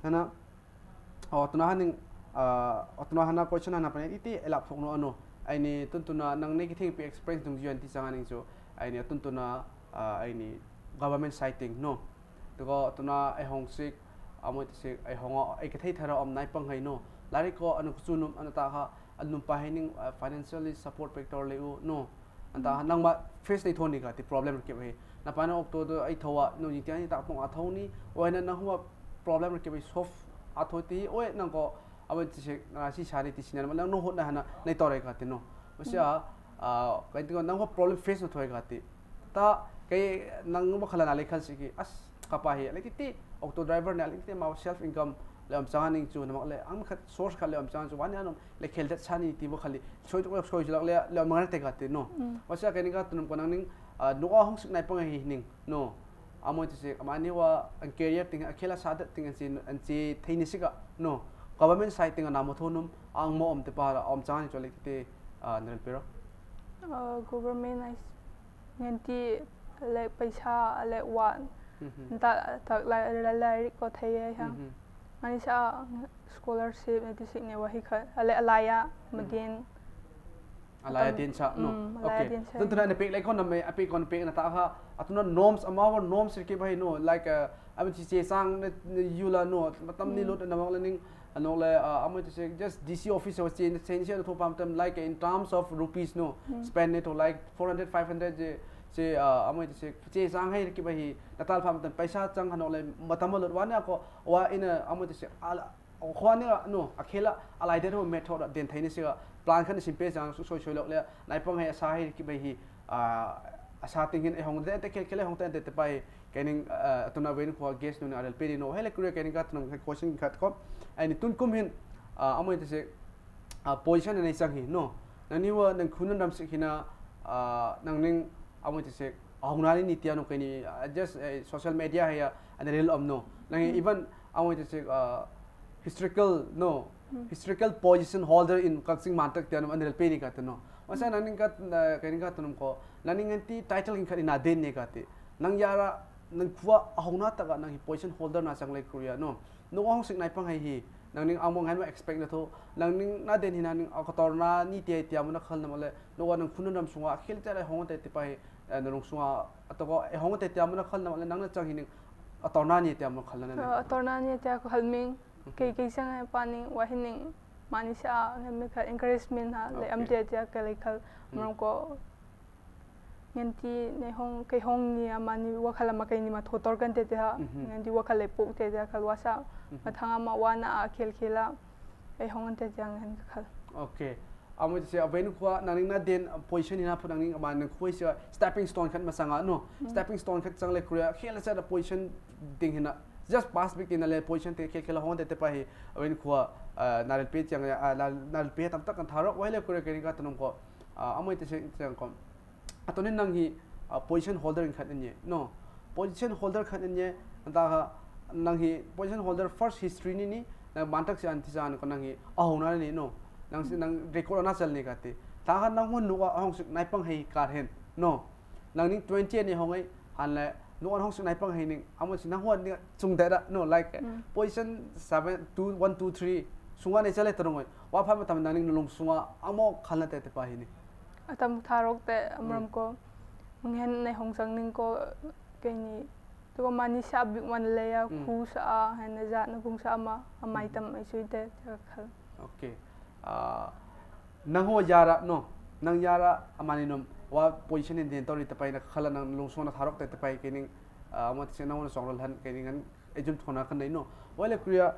hana tuna haning tuna hana question na pa ni ti elap phok no ano ai ni tuntuna nang negative experience dung juan ti jang aning so ai ni tuntuna ai ni government sighting no to ko tuna ai hong sik amo ti sik ai hong ai ka thai thara om nai pang hai no lari ko anu chunum anata ha anum pahining financially support factor leu no anta nang ba face nei thoni ka ti problem ke be na pa na okto do ai thowa no ni tiani ta pong athoni oina na huwa problem ke be soft athoti oi nang ko awen ti se na si sari ti sinan nang no hot na hana nei tore ka ti no osia kai ti nang ho problem face no thoi ka ti ta kai nang mo khala na le khal si ki as kapahi le ti okto driver na le ti ma self income lam chaning chu namak le ang khat source khale am chang chu wan anom le khel that chani ti bo khali choi choi lak le le mangar te ka te no wasa ke ni ka tunum konang ning no hong sik nai pang hi ning no amo ti se amani wa an career ting akhela sadat ting an chi theini sika no government side ting na mo thonum ang mo om te pa om chang chu le te nal pero government nice nganti le paisa le wan ta ta la ko thai ha mani sa scholarship na tisik ne wahi kha ale alaya madin alaya din sa no okay then tuna ne pek like kon na me apik kon pek na ta ha atuna norms amawa norms ke bai no like ami chi sang yula no matam ni lot na mangla ning ano le ami to say just DC officer was change to pam tam like in terms of rupees no spend it to like 400 500 je ami to say che sang hai ki bai natal pam tam paisa chang ano le matam lot wa na ko wa in ami to say khwani no akhela alai de no method den thaini se plan khan simple jang so so lok le nai pang hai sa hai ki bai hi asa tingin e hong de te kele hong te te pai kening atuna wen ko guest no adal pedi no hele kure kening kat no question khat ko ani tun kum hin amoi te se position nei sang hi no nani wa nang khunun ram se hina nang ning amoi te se aunani ni tia no keni just social media ha and real no nang even amoi te se historical no historical position holder in kaksing mantak tia no adal pedi kat no wasa nang kat kening kat no ko nang nganti title kin khari na den ne kat nang yara nang khwa ahuna ta ga nang position holder na sang le korea no no ong sik nai pang hai hi nang ning among han expect na tho nang ning na den hina ning akator na ni te tia mun khal na male no nang khunun ram sunga khil ta hong te pai na rong sunga atoko e hong te tia mun khal na male nang na chang hi ning ator na ni tia mun khal na ator na ni tia ko halming ke sang pa ning wa hin ning mani sa me kha encouragement ha le am te tia ka le khal mong ko nganti ne hong ke hong ni amani wakhala ma kai ni ma thotor kan te ha nganti wakhale pu te ja khal wasa mathanga ma wana khel khela e hong te jang han khal okay amu se aven khwa naning na den position ina phu naning ma nang khoi se stepping stone khat ma sanga no stepping stone khat chang le korea khela sa da position ding hina just pass big in le position te khel khela hong te pa hi aven khwa naral pe chang naral pe tam tak kan tharok wai le korea ke ka tanong ko amu te se chang ko atonin nang hi position holder in khat nye no position holder khat nye anta nang hi position holder first history ni nang mantak se anti jan ko nang hi ahona ni no nang record na chal ni kate ta han nang mun nuwa hong sik nai pang hei kar hen no nang ning 20 ni hongai han le nuwa hong sik nai pang hei ning amo sin nang hon ni chung da no like position 7 2 1 2 3 sunga ne chale torongoi wa pha ma tam nang ning lung sunga amo khalna te pa hi ni atam tharok te amram ko nghen nei hong sang ning ko ke ni to mani sa bi wan le ya khu sa han za na kung sa ma amai tam ai sui te khal okay nang ho yara no nang yara amani nom wa position in den tori tapai na khala nang lung sona tharok te tapai ke ning amot se nang song rol han ke ning ejum thona kan nei no wale kriya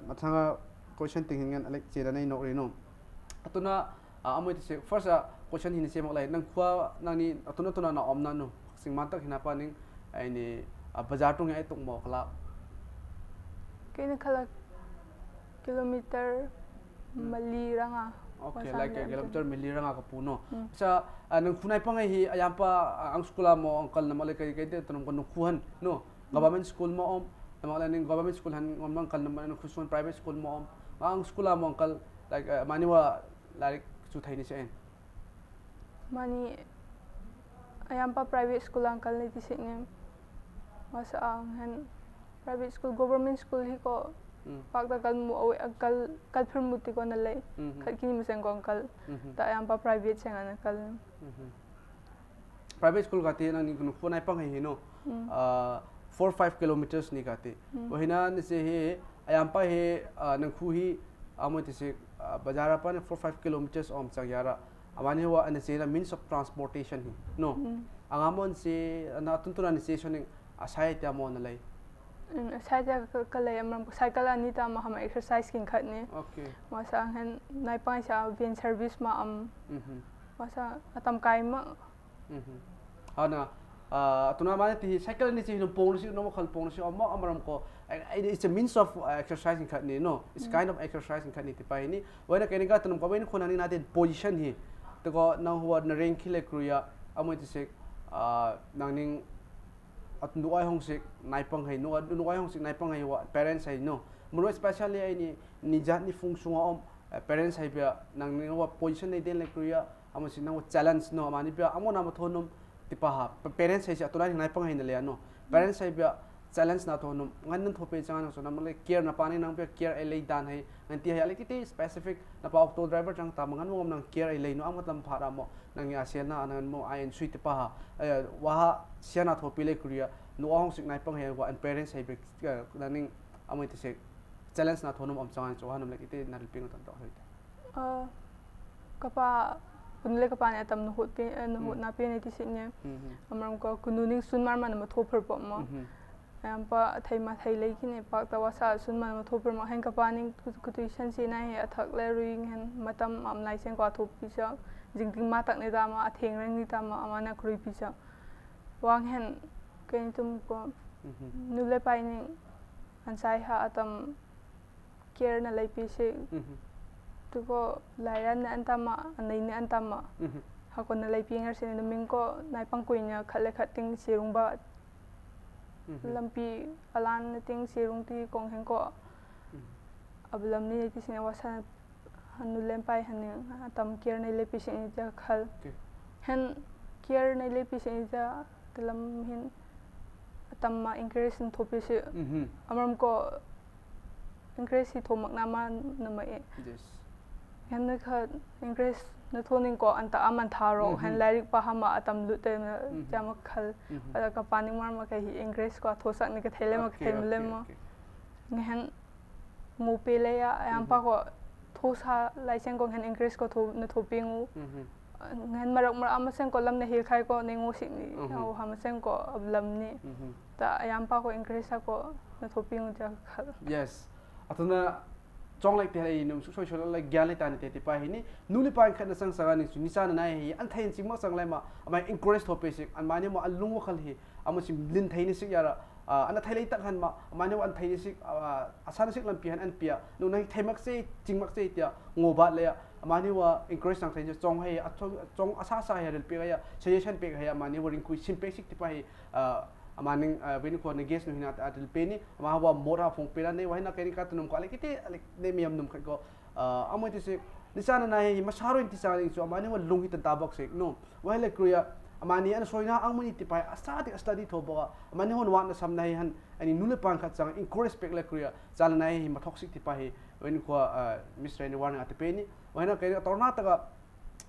mathanga question thinking ngan alek chera nei no re no atuna amoi se first question hin se mo lai nang khwa nang ni atuna na omna no sing man tak hina pa ning ai ni bazar tung ai tung mo khala ke ni khala kilometer mali ranga okay like kilometer mili ranga ka puno sa nang khunai pangai hi ayampa ang skula mo angkal na male kai te tanong ko khuhan no government school mo om namala ning government school han ngomang kal na khusun private school mo om ang skula mo angkal like maniwa like chu thaini se en mani ayampa private school angkal ni tising mas ang han private school government school hi ko pagda kal mu awe kal phir muti ko na lai kal kini musang ko angkal ta ayampa private seng an kal private school gati nang ni kun phonai pang hi no 4-5 kilometers ni gati ohina ni se he ayampa he nang khu hi amoti se bazar pa 4-5 kilometers om chang yara amani wa an se means of transportation hi no angamon se na tuntuna ni se shoning asai ta mon lai sai ja ka lai amram cycle ani ta ma ham exercise king khat ni okay masa han nai pa sa van service ma am masa atam kai ma ana tuna ma ti cycle ni si no pong si no khal pong si amma amram ko it's a means of exercising khat ni no it's kind of exercising khat ni ti pai ni wena kai ni ga tunum ko ben khona ni na den position hi to ko na huwa na rank khile kruya amoi ti se nang ning at nuai hong sik nai pang hai no nuai hong sik nai pang hai wa parents hai no muro especially ai ni jat ni fung sunga om parents hai bia nang ni wa position nei den le kruya amo sin nang challenge no mani bia amo na ma thonum tipa ha parents hai sa tunai nai pang hai na le no parents hai bia challenge na to num ngan nan thope chang so nam le care na pani nang pe care ai lei dan hai ngan ti hai alekiti specific na pa auto driver chang ta mangan ngom nang care ai lei no amat lam phara mo nang ya siana anan mo ai en suite pa ha wa ha siana thopi le kuria no ong sik nai pang he wa and parents hai be naning amoi ti se challenge na thonum am chang so hanum lekiti na ping tan to hai kapa kunle kapa ne tam no hut pe no hut na pe ne ti sik ne amram ko kununing sun mar man ma thoper po mo am pa thai ma thai lei ki ne pak ta wasa sun man ma thoper ma hen kapa ning kutuition si na he athak le ruing hen matam am lai sen ko thop pi sa jingting ma tak ne da ma atheng rang ni ta ma amana krui pi sa wang hen ken tum ko nu le pai ni an sai ha atam care na lai pi se tu ko lai ran an ta ma anai ne an ta ma ha ko na lai pi ngar se ne ming ko nai pang kuin nya khale khating sirung ba lampi alan ting sirung ti kong hen ko ablam ni ti sine wasa hanu lempai han atam care nei le pi se ni ja khal hen care nei le pi se ni ja telam hin atam ma encourage in thopi se amram ko encourage si thomak na ma na ma e hen na kha encourage na thoning ko anta aman tharo hen larik pa hama atam lu te na jama khal ala ka paning mar ma ka hi encourage ko thosak ni ka thele ma themle ma nghen mu pe le ya am pa ko thosa lai seng ko nghen encourage ko tho na thopingu nghen marak mar amaseng ko lam na hil khai ko ningu si ni au hamaseng ko ablam ni ta ayam pa ko encourage ko na thopingu ja khal yes atuna chong like te num su so like gyan le tan te pa hi ni nu li pa khan na sang sanga ni su ni sa na hi an thain ching ma sang lai ma ama encourage thope sik an mani mo alung khal hi ama sim lin thain ni sik yara ana thailai tak han ma mani an thain sik asan sik lam pi han an pia nu nai thaimak se chingmak se tia ngoba le amani wa encourage sang thain chong hai chong asa sa ya del pe ya suggestion pe ya amani wa ring ku sim pe sik ti pa hi amaning when ko ne guest no hina atil pe ni ma wa mora phong pe na ne wa hina kai ka tunum ko alekiti ne miam num ko amoi ti se nisana na hi masaro inti sa ni so amani wa lungi ta tabak se no wa le kriya amani an soina angmani ti pai asa ti study thoba amani hon wa na sam na hi han ani nule pang khat sang encourage pe le kriya chala na hi mathok sik ti pai when ko mr anyone at pe ni wa hina kai torna ta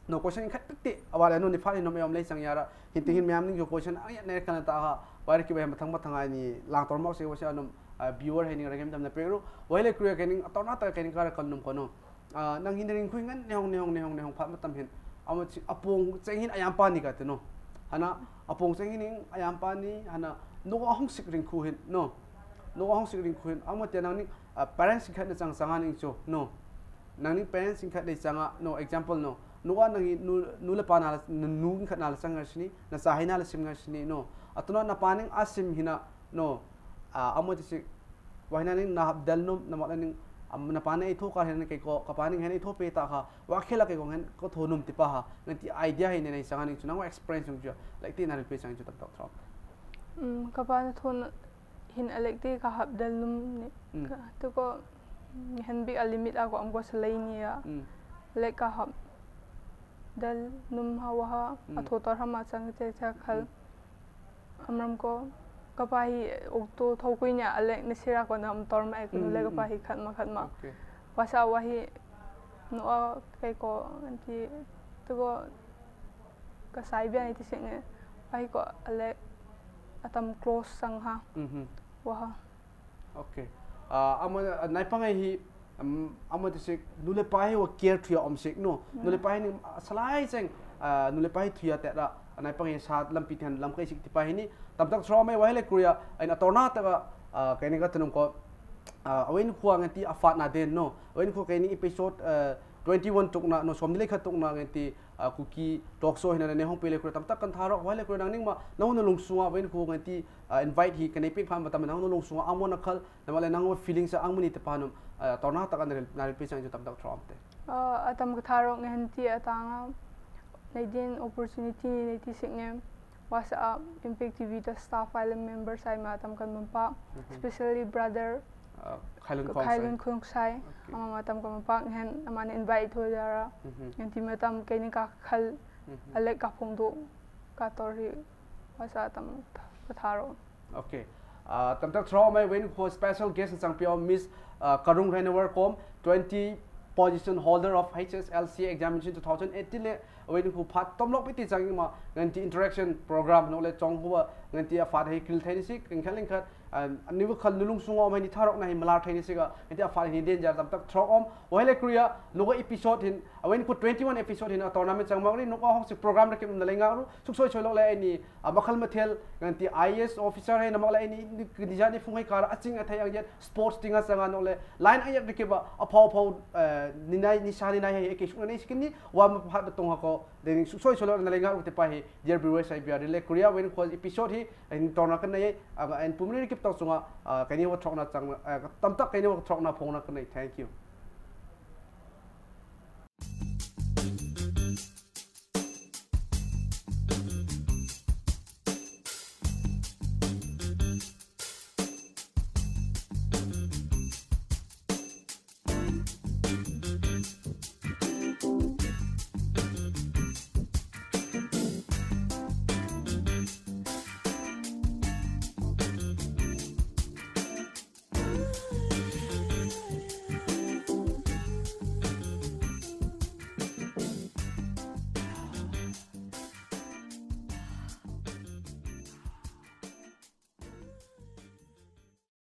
no question khat ti awala no ni fa ni no meam le sang yara hinting meam ning jo question ay ne kan ta ha war ki ba mathang mathang ani lang tor mak se wa sa num viewer hai ni ragem tam na peru wale kriya kening atona ta kening kar kan num kono nang hindering khuingan nehong phat matam hin ama apong chenghin ayam pa ni ka te no hana apong chenghin ayam pa ni hana no ahong sik ring khu hin no no ahong sik ring khu hin ama te nang ni parents khat na chang sanga ning cho no nang ni parents khat dei changa no example no nuwa nang nu le pana nu khat na changa sini na sa haina la sim nga sini no atuna na paning asim hina no amo ti sik wahina ning na habdal no na ma ning na pana itho ka hen ke ko kapaning hen itho pe ta kha wa khela ke ko hen ko thonum ti pa ha nti idea hin nei sanga ning chunang experience ju like ti na pe sang ju tak tak thok kapana thon hin electi ka habdal num ni to ko hen bi a limit a ko am ko salai ni ya lek ka hab dal num hawa ha athotar hama chang che cha khal amram ko kapahi okto thokuinya ale nisira ko nam torma ek nu le kapahi khatma wasa wahi no kai ko anti to go ka sai bia ni tiseng wahi ko ale atam close sang ha wa okay ama nai pangai hi ama tisek nule pai wa care thia om sek no nule pai ni salai cheng nule pai thia te ra anai pangai sat lampi than lam kai sik ti pai ni tam tak thro mai wahile kuria aina torna ta ka ni ka tunum ko awen khuang ti afat na den no awen khu kai ni episode 21 tukna no somdile kha tukna ngati Kuki Talkshow hina ne hong pele kuria tam tak kan tharo wahile kuria nang ning ma nang no lungsuwa awen khu ngati invite hi kanai pik pham tam nang no lungsuwa amona khal namale nang feeling sa angmuni te panum torna ta kan na pe sang ju tam tak thro amte atam ka tharo nganti atanga naidin opportunity ni ti sikne was Impact TV the staff island members ay matam kan mampa especially brother Khailun Khong Sai ama matam kan mampa hen amane invite ho dara nganti matam kaini ka khal alek ka phongdo ka tori was atam ka tharo okay tam tak throw mai when ko special guest sang pio Miss Karung Renower kom 20 position holder of HSLC examination 2018 le when ko phat tom lok piti chang ma nganti interaction program no le chong huwa nganti a fat he kil thaini sik khaling khat ani bu khal lulung sungo mai ni tharok na hi malar thaini siga nganti a fat hi danger tam tak throw om wale kriya no episode hin when ko 21 episode hin a tournament chang ma ri no ko hok program ra kim na lenga ru suk soi choi lok le ani makhal mathel nganti IS officer he na mak le ani ni jani fungai kar aching a thai ang jet sports tinga sanga no le line ayat dikiba a phau phau ninai ni sani nai he ke suk nei skini wa ma phat tong ha ko de suk soi choi lok na lenga ru te pa hi jer biwe sai bia le korea when ko episode hi in torna kan nei en pumni kip taw sunga kani wa thok na chang tam tak kani wa thok na phong na kan nei thank you